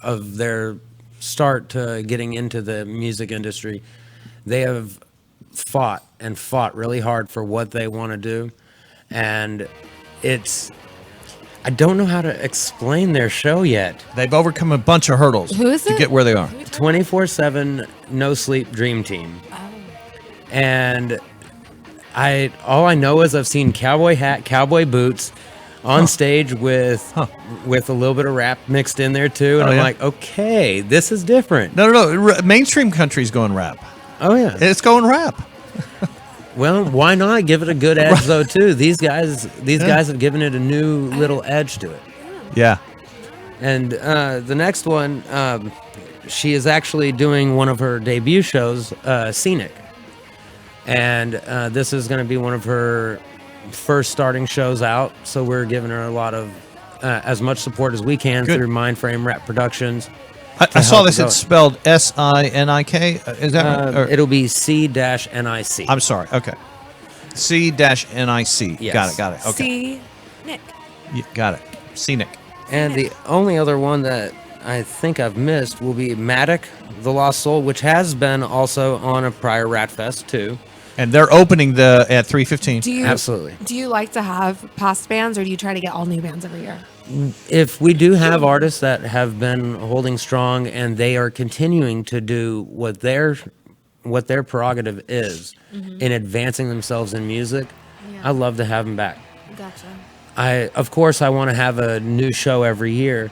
of their start to getting into the music industry, they have fought really hard for what they want to do. And I don't know how to explain their show yet. They've overcome a bunch of hurdles Who is to it? get where they are. 24/7 No Sleep Dream Team. And all I know is I've seen cowboy hat, cowboy boots on stage with a little bit of rap mixed in there too. And I'm like, okay, this is different. No. Mainstream country's going rap. Oh yeah. It's going rap. Well, why not give it a good edge though too? These guys have given it a new little edge to it. Yeah. And the next one, she is actually doing one of her debut shows, C-nic. And this is going to be one of her first starting shows out. So we're giving her a lot of as much support as we can through MINDFRAME Productions. I saw this. It's spelled SINIK. Is that right? Or- It'll be C-NIC. I'm sorry. Okay. C-NIC. Yes. Got it. Okay. Nick. Yeah, got it. C-nic. And the only other one that I think I've missed will be Matic, The Lost Soul, which has been also on a prior Ratfest too. And they're opening at 3:15. Absolutely. Do you like to have past bands, or do you try to get all new bands every year? If we do have artists that have been holding strong and they are continuing to do what their prerogative is in advancing themselves in music, I love to have them back. Gotcha. Of course, I want to have a new show every year.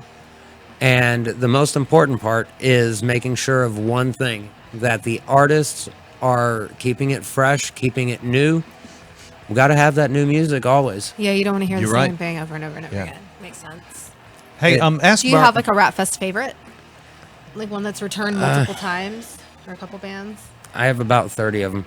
And the most important part is making sure of one thing, that the artists are keeping it fresh, keeping it new. We got to have that new music always. Yeah, you don't want to hear the You're same right. thing over and over and over Yeah. again. Makes sense. Hey, ask Do you Bar- have like a Ratfest favorite? Like one that's returned multiple times, or a couple bands? I have about 30 of them.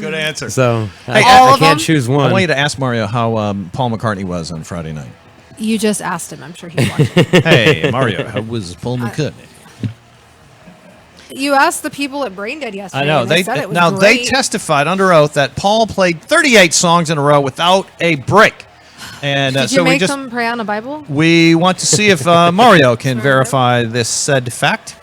Good answer. So Hey, I of can't them? choose I one. want you to ask Mario how Paul McCartney was on Friday night. You just asked him. I'm sure he's watching. Hey, Mario, how was Paul McCartney? You asked the people at Brain Dead yesterday. I know and they said it was they great. testified under oath that Paul played 38 songs in a row without a break. And Did you so make them pray on a Bible? we want to see if Mario can verify this said fact.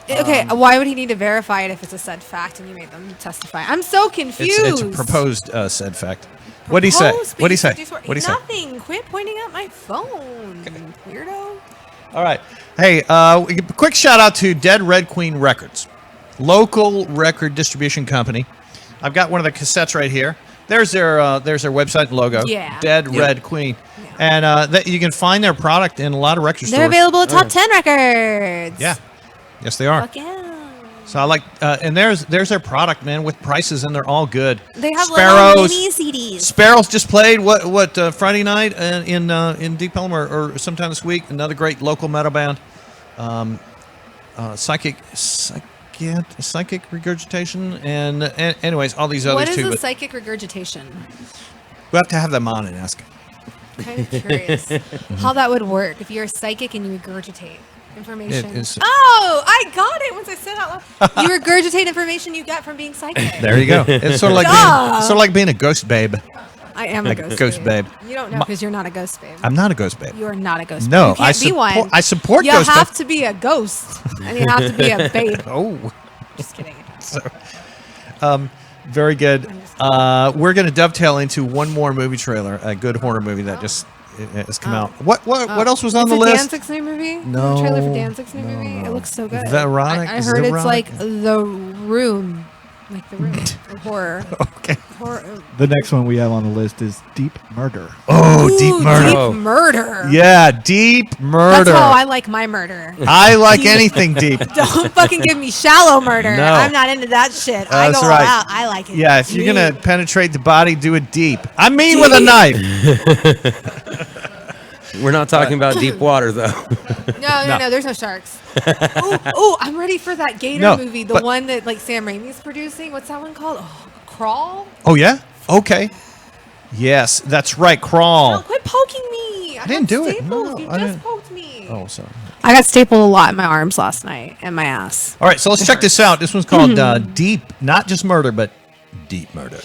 Okay, why would he need to verify it if it's a said fact and you made them testify? I'm so confused. It's a proposed said fact. What do you say? Proposed, What do you say? but you What do you say? Nothing. Quit pointing at my phone, weirdo. All right. Hey, quick shout out to Dead Red Queen Records, local record distribution company. I've got one of the cassettes right here. There's their website and logo. Yeah. Dead Red Queen, and you can find their product in a lot of record stores. They're available at Top 10 Records. Yeah. Yes, they are. Fuck yeah. So I like, and there's their product, man, with prices, and they're all good. They have Sparrows. little mini CDs. Sparrows just played Friday night in Deep Elm or sometime this week. Another great local metal band, Psychic Regurgitation, and anyways, all these others What is too. a But psychic regurgitation? we have to have them on and ask. I'm kind of curious how that would work if you're a psychic and you regurgitate information. It is- Oh, I got it once I said it out loud. You regurgitate information you get from being psychic. There you go. It's sort of like being a ghost babe. I am a ghost, Ghost babe. You don't know because you're not a ghost babe. I'm not a ghost babe. You are not a ghost No, babe. You can't be one. I support You ghost have babe. to be a ghost and you have to be a babe. Oh. Just kidding. Very good. We're going to dovetail into one more movie trailer, a good horror movie that just has come out. What else was on the list? Danzig's new movie? No. The trailer for Danzig's new movie? It looks so good. Veronic? I Is heard it it's erotic? like The Room. Like The Room. Horror. Okay. Horror. The next one we have on the list is Deep Murder. Oh, Ooh, Deep Murder. Deep Murder. Yeah, Deep Murder. That's how I like my murder. I like anything deep. Don't fucking give me shallow murder. No. I'm not into that shit. I That's go right. all out. I like it. Yeah, if you're deep. going to penetrate the body, do it deep. I mean with a knife. We're not talking about deep water, though. No, there's no sharks. Oh, I'm ready for that Gator No, movie, the but- one that like Sam Raimi's producing. What's that one called? Oh, Crawl? Oh, yeah? Okay. Yes, that's right. Crawl. No, quit poking me. I didn't do it. staples. No, You I just didn't. poked me. Oh, sorry. I got stapled a lot in my arms last night and my ass. All right, so let's check this out. This one's called Deep, not just murder, but Deep Murder.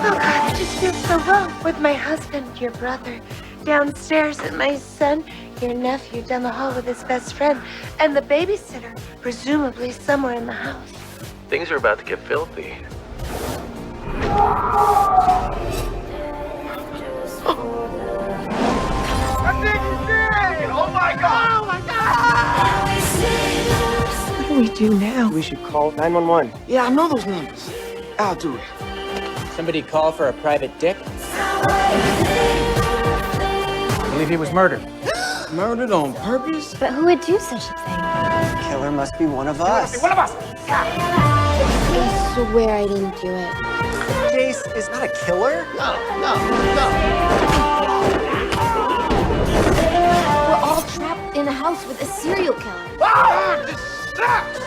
Oh God, I just feel so wrong with my husband, your brother, downstairs, and my son, your nephew, down the hall with his best friend, and the babysitter, presumably somewhere in the house. Things are about to get filthy. Oh my god! Oh my god! What do we do now? We should call 911. Yeah, I know those numbers. I'll do it. Somebody call for a private dick? I believe he was murdered. Murdered on purpose? But who would do such a thing? Killer must be one of us. One of us! I swear I didn't do it. Jace is not a killer. No. We're all trapped in a house with a serial killer. Ah, this sucks!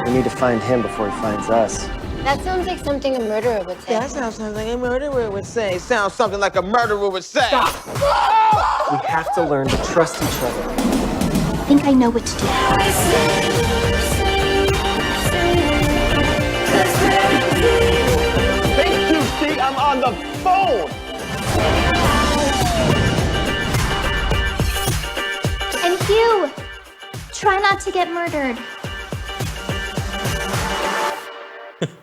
We need to find him before he finds us. That sounds like something a murderer would say. That sounds like a murderer would say. Sounds something like a murderer would say. We have to learn to trust each other. I think I know what to do. Thank you, see, I'm on the phone. And Hugh, try not to get murdered.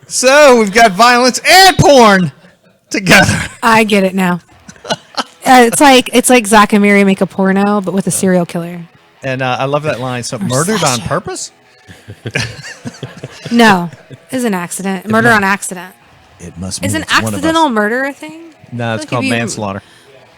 So we've got violence and porn together. I get it now. It's like Zach and Miri make a porno, but with a serial killer. And I love that line. So murdered on purpose? No, it's an accident. Murder on accident. It must be. Is an it's one of us. accidental murder a thing? No, it's Like, called if you- manslaughter.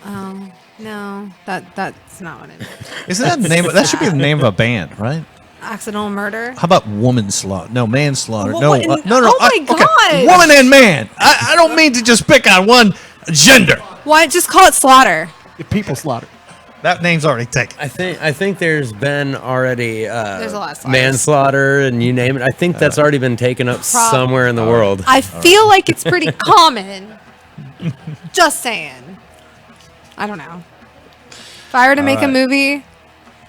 Oh no, that's not what it is. Isn't that the name? That should be the name of a band, right? Accidental murder. How about woman slaughter? No, manslaughter. What- No, what in- no. oh my God. Woman and man. I don't mean to just pick on one gender. Why just call it slaughter? People slaughter. That name's already taken. I think there's been already There's a lot of slaughters. manslaughter and you name it. I think that's already been taken up somewhere in the world. I feel like it's pretty common. Just saying. I don't know. If I were to make a movie,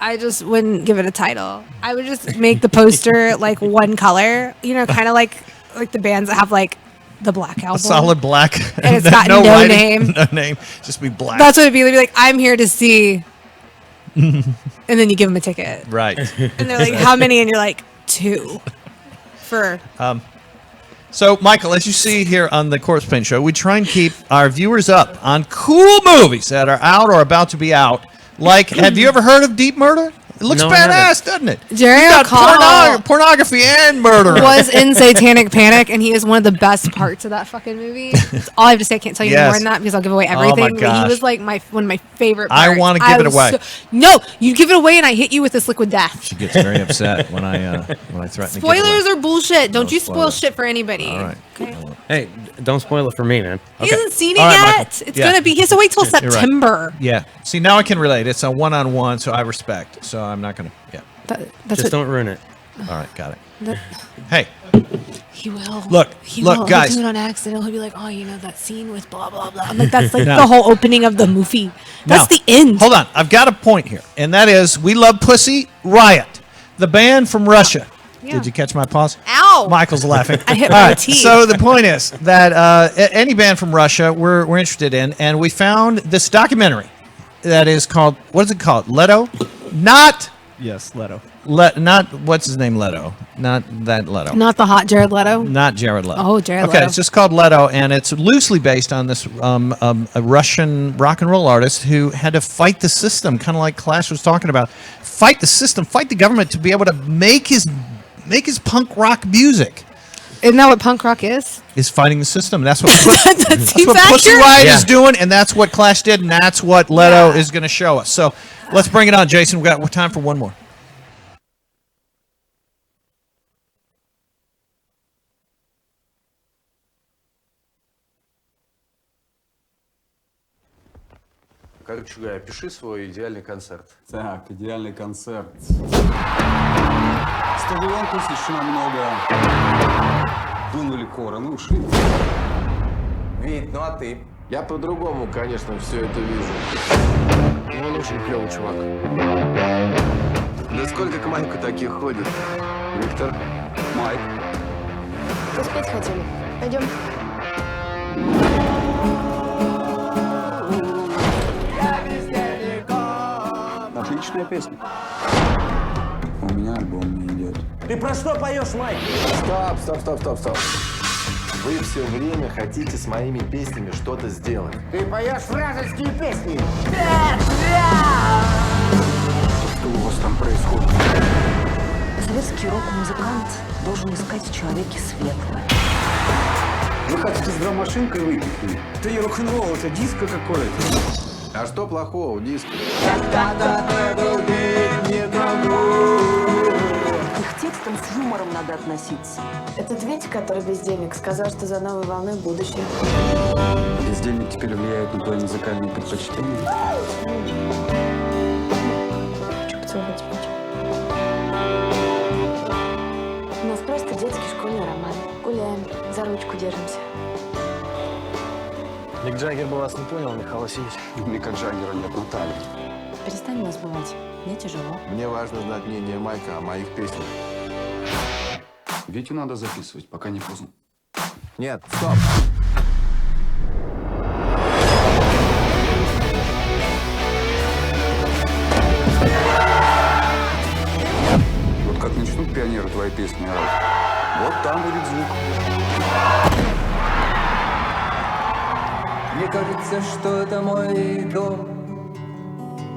I just wouldn't give it a title. I would just make the poster like one color. You know, kind of like the bands that have like the Black Album. A solid black. And it's got no writing, name. No name. Just be black. That's what it'd be. They'd be like, I'm here to see. And then you give them a ticket. Right. And they're like, how many? And you're like, 2. For. So, Michael, as you see here on the Corpsepaint Show, we try and keep our viewers up on cool movies that are out or about to be out. Like, have you ever heard of Deep Murder? It looks badass, doesn't it? Jerry You've got O'Connell pornography and murder. was in Satanic Panic, and he is one of the best parts of that fucking movie. That's all I have to say. I can't tell you more than that because I'll give away everything. But he was like one of my favorite parts. I want to give it away. No, you give it away, and I hit you with this liquid death. She gets very upset when I threaten to give it Spoilers away. are bullshit. Don't you spoil spoilers. shit for anybody. All right. Okay. Hey, don't spoil it for me, man. He hasn't seen it All right, yet. Michael. It's gonna be. He has to wait till You're right. September. Yeah. See, now I can relate. It's a one-on-one, so I respect. So I'm not gonna. Yeah. That's Just don't ruin it. All right, got it. That, Hey, he will. Look, He'll guys. do it on accident. He'll be like, oh, you know that scene with blah blah blah. I'm like, that's like the whole opening of the movie. That's Now, the end. Hold on, I've got a point here, and that is, we love Pussy Riot, the band from Russia. Yeah. Did you catch my pause? Ow! Michael's laughing. I hit All my right, teeth. so the point is that any band from Russia we're interested in, and we found this documentary that is called, what is it called? Leto? Not Yes, Leto. not what's his name, Leto. Not that Leto. Not the hot Jared Leto. Not Jared Leto. Oh, Jared Okay, Leto. it's just called Leto, and it's loosely based on this a Russian rock and roll artist who had to fight the system, kind of like Clash was talking about. Fight the system, fight the government to be able to make his punk rock music. Isn't that what punk rock is? Is fighting the system. That's what That seems what Pussy accurate. Riot is doing, and that's what Clash did, and that's what Leto is going to show us. So let's bring it on, Jason. We're time for one more. Короче говоря, опиши свой идеальный концерт. Так, идеальный концерт. Стадион посещено много. Дунули короны, ушли. Вить, ну а ты? Я по-другому, конечно, все это вижу. Ну, он очень клевый чувак. Да сколько к Майку таких ходит? Виктор? Майк. Успеть хотели. Пойдем. Отличная песня. У меня альбом не идет. Ты про что поешь, Майк? Стоп. Вы все время хотите с моими песнями что-то сделать. Ты поешь вражеские песни. Что у вас там происходит? Советский рок-музыкант должен искать в человеке светлое. Вы хотите с драм-машинкой выйти? Это не рок-н-ролл, это диско какое-то. А что плохого в диске? К их текстам с юмором надо относиться. Этот Витя, который бездельник, сказал, что за новой волной будущее. Бездельник теперь влияет на твои музыкальные предпочтения. Хочу поцеловать Витю. У нас просто детский школьный роман. Гуляем, за ручку держимся. Мик Джаггер бы вас не понял, Михаил Васильевич. Мика Джаггера нет, Наталья. Перестань нас бывать. Мне тяжело. Мне важно знать мнение Майка о моих песнях. Витю надо записывать, пока не поздно. Нет, стоп. Вот как начнут пионеры твои песни орать, вот там будет звук. Мне кажется, что это мой дом.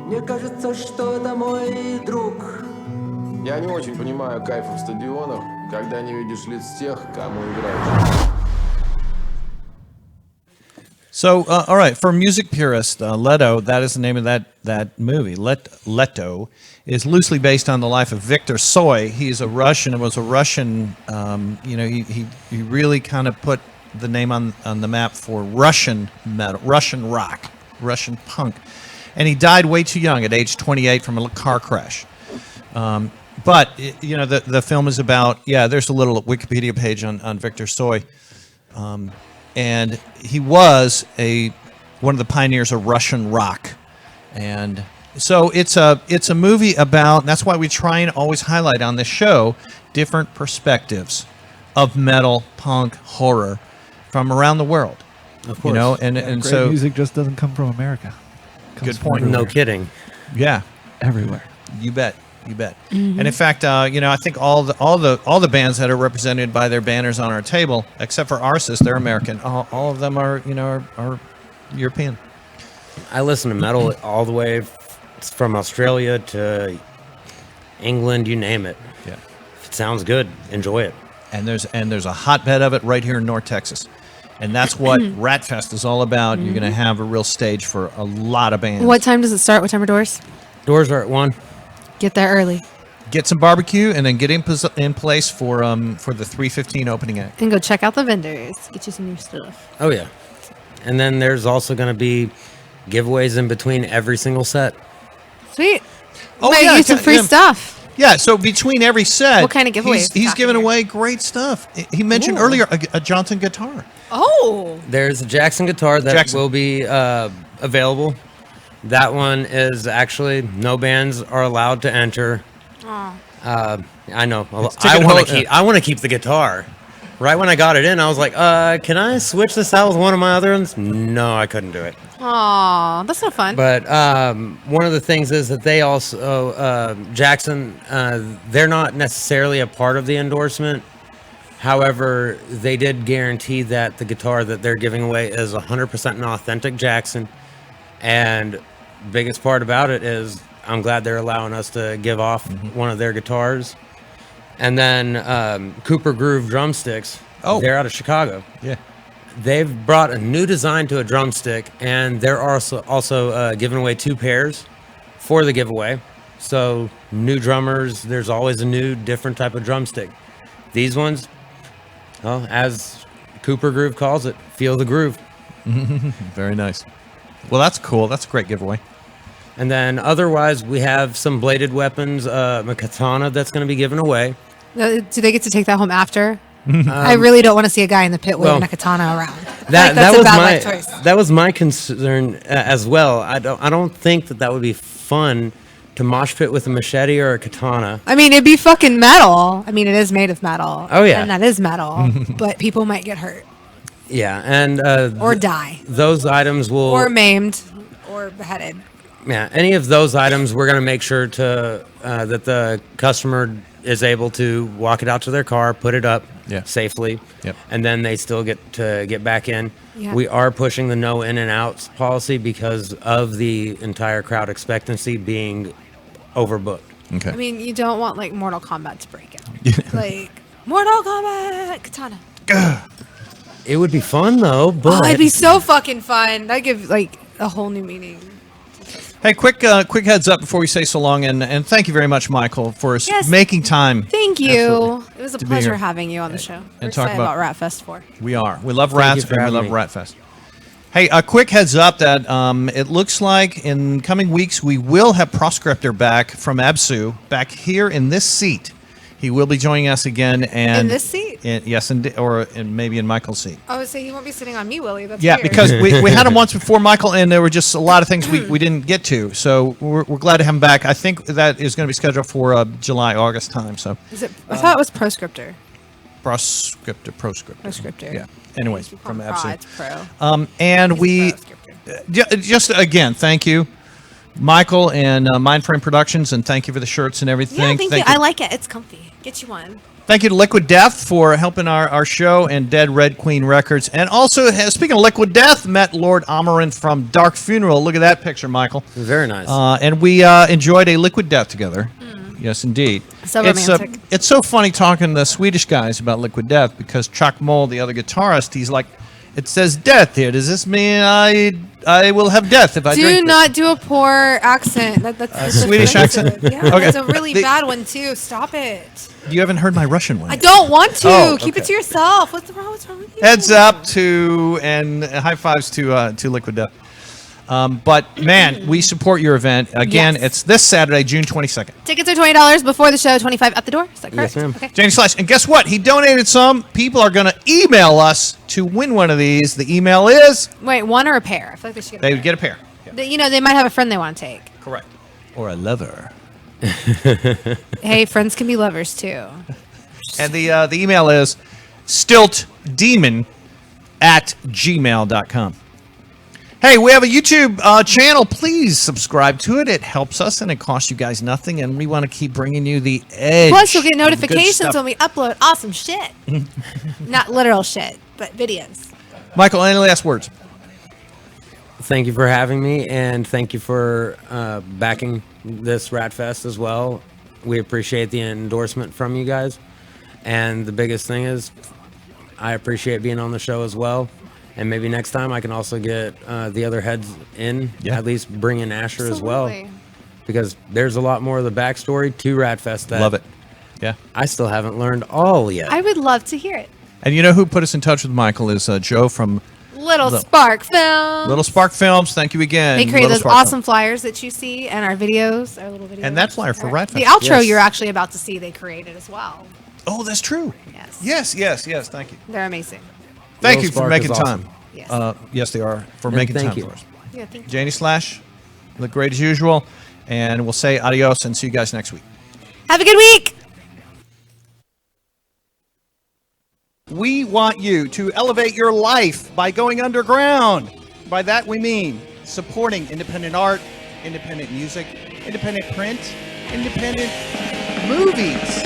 Мне кажется, что это мой друг. Я не очень понимаю кайфа в стадионах, когда не видишь лиц тех, кому играешь. So, all right, for music purists, Leto, that is the name of that movie. Leto is loosely based on the life of Victor Tsoi. He's a Russian. It was a Russian. He really kind of put the name on the map for Russian metal, Russian rock, Russian punk, and he died way too young at age 28 from a car crash. But the film is about There's a little Wikipedia page on Victor Tsoi. And he was one of the pioneers of Russian rock, and so it's a movie about. And that's why we try and always highlight on this show different perspectives of metal, punk, horror, from around the world. Of course. You know, and Great so music just doesn't come from America. It comes Good from point. No everywhere. kidding. yeah, Everywhere. you bet. You bet. And in fact, you know, I think all the bands that are represented by their banners on our table, except for Arsis, they're American. All of them are, you know, are European. I listen to metal all the way from Australia to England, you name it. Yeah. If it sounds good, enjoy it. And there's a hotbed of it right here in North Texas. And that's what Ratfest is all about. You're going to have a real stage for a lot of bands. What time does it start? What time are doors? Doors are at 1. Get there early. Get some barbecue and then get in place for the 3:15 opening act. And go check out the vendors. Get you some new stuff. Oh, yeah. And then there's also going to be giveaways in between every single set. Sweet. Oh, Might yeah, get some free stuff. Yeah, so between every set, What kind of giveaways he's talking giving here? away great stuff. He mentioned Ooh. earlier a Johnson guitar. Oh. There's a Jackson guitar that Jackson. will be available. That one is actually no bands are allowed to enter. Oh. I know. ticket I want to keep the guitar. Right when I got it in, I was like, can I switch this out with one of my other ones? No, I couldn't do it. Aw, that's so fun. But one of the things is that they also, Jackson, they're not necessarily a part of the endorsement. However, they did guarantee that the guitar that they're giving away is 100% an authentic Jackson. And biggest part about it is I'm glad they're allowing us to give off one of their guitars. And then Cooper Groove drumsticks. Oh. They're out of Chicago. Yeah. They've brought a new design to a drumstick, and they're also giving away 2 pairs for the giveaway. So new drummers, there's always a new, different type of drumstick. These ones, well, as Cooper Groove calls it, feel the groove. Very nice. Well, that's cool. That's a great giveaway. And then otherwise, we have some bladed weapons, a katana that's going to be given away. Do they get to take that home after? I really don't want to see a guy in the pit waving a katana around. That was my concern as well. I don't think that would be fun to mosh pit with a machete or a katana. I mean, it'd be fucking metal. I mean, it is made of metal. Oh, yeah. And that is metal. But people might get hurt. Yeah, and Or die. Those items will Or maimed. Or beheaded. Yeah, any of those items, we're going to make sure to that the customer is able to walk it out to their car, put it up safely, and then they still get to get back in. Yeah. We are pushing the no in and outs policy because of the entire crowd expectancy being overbooked. Okay. I mean, you don't want, like, Mortal Kombat to break out. Like, Mortal Kombat katana. It would be fun, though, but... Oh, it'd be so fucking fun. That'd give, like, a whole new meaning. Hey, quick heads up before we say so long, and thank you very much, Michael, for making time. Thank you. Absolutely. It was a To be pleasure here. having you on the show. We're And talk excited about- about Ratfest 4. We are. We love Thank you rats for and we having love me. Ratfest. Hey, a quick heads up that it looks like in coming weeks we will have Proscriptor back from Absu back here in this seat. He will be joining us again. And In this seat? Yes, or maybe in Michael's seat. I would say he won't be sitting on me, Willie. That's Yeah, weird. because we had him once before, Michael, and there were just a lot of things we didn't get to. So we're glad to have him back. I think that is going to be scheduled for July, August time. So Is it? I thought it was Proscriptor. Proscriptor. Yeah. Anyways, from Pro, Absu. it's pro. And we just again, thank you, Michael and MINDFRAME Productions, and thank you for the shirts and everything. Yeah, thank you. I like it. It's comfy. Get you one. Thank you to Liquid Death for helping our show, and Dead Red Queen Records. And also, speaking of Liquid Death, met Lord Amaranth from Dark Funeral. Look at that picture, Michael. Very nice. And we enjoyed a Liquid Death together. Yes, indeed. So romantic. It's so funny talking to the Swedish guys about Liquid Death because Chuck Moll, the other guitarist, he's like, it says death here. Does this mean I will have death if I drink Do this? not do a poor accent. That's Swedish accent? Yeah, Okay. it's a really bad one too. Stop it. You haven't heard my Russian one I yet. don't want to. Oh, Keep it okay. to yourself. What's wrong with you? Heads up to and high fives to Liquid Death. But man, we support your event. Again, Yes. it's this Saturday, June 22nd. Tickets are $20 before the show, $25 at the door. Is that correct? Yes, ma'am. Okay. Janie Slash. And guess what? He donated some. People are going to email us to win one of these. The email is Wait, one or a pair? I feel like they should get a they pair. would get a pair. You know, they might have a friend they want to take. Correct. Or a lover. Hey, friends can be lovers too. And the email is stiltdemon gmail.com. Hey, we have a YouTube channel. Please subscribe to it. It helps us, and it costs you guys nothing, and we want to keep bringing you the edge. Plus, you'll get of good notifications stuff. when we upload awesome shit. Not literal shit, but videos. Michael, any last words? Thank you for having me, and thank you for backing this Rat Fest as well. We appreciate the endorsement from you guys. And the biggest thing is, I appreciate being on the show as well. And maybe next time I can also get the other heads in, at least bring in Asher as well. Because there's a lot more of the backstory to Rat Fest that Love it. Yeah. I still haven't learned all yet. I would love to hear it. And you know who put us in touch with Michael is Joe from Little Spark Films. Little Spark Films. Thank you again. They create Little those Spark awesome Films. flyers that you see and our videos, our little videos. And that flyer for Rat The Fest. outro you're actually about to see, they created as well. Oh, that's true. Yes. Yes. Thank you. They're amazing. Thank Little you for Spark making is time. awesome. Yes. Yes, they are for And making thank time you. for us. Yeah, thank you. Janie Slash, look great as usual, and we'll say adios and see you guys next week. Have a good week. We want you to elevate your life by going underground. By that we mean supporting independent art, independent music, independent print, independent movies.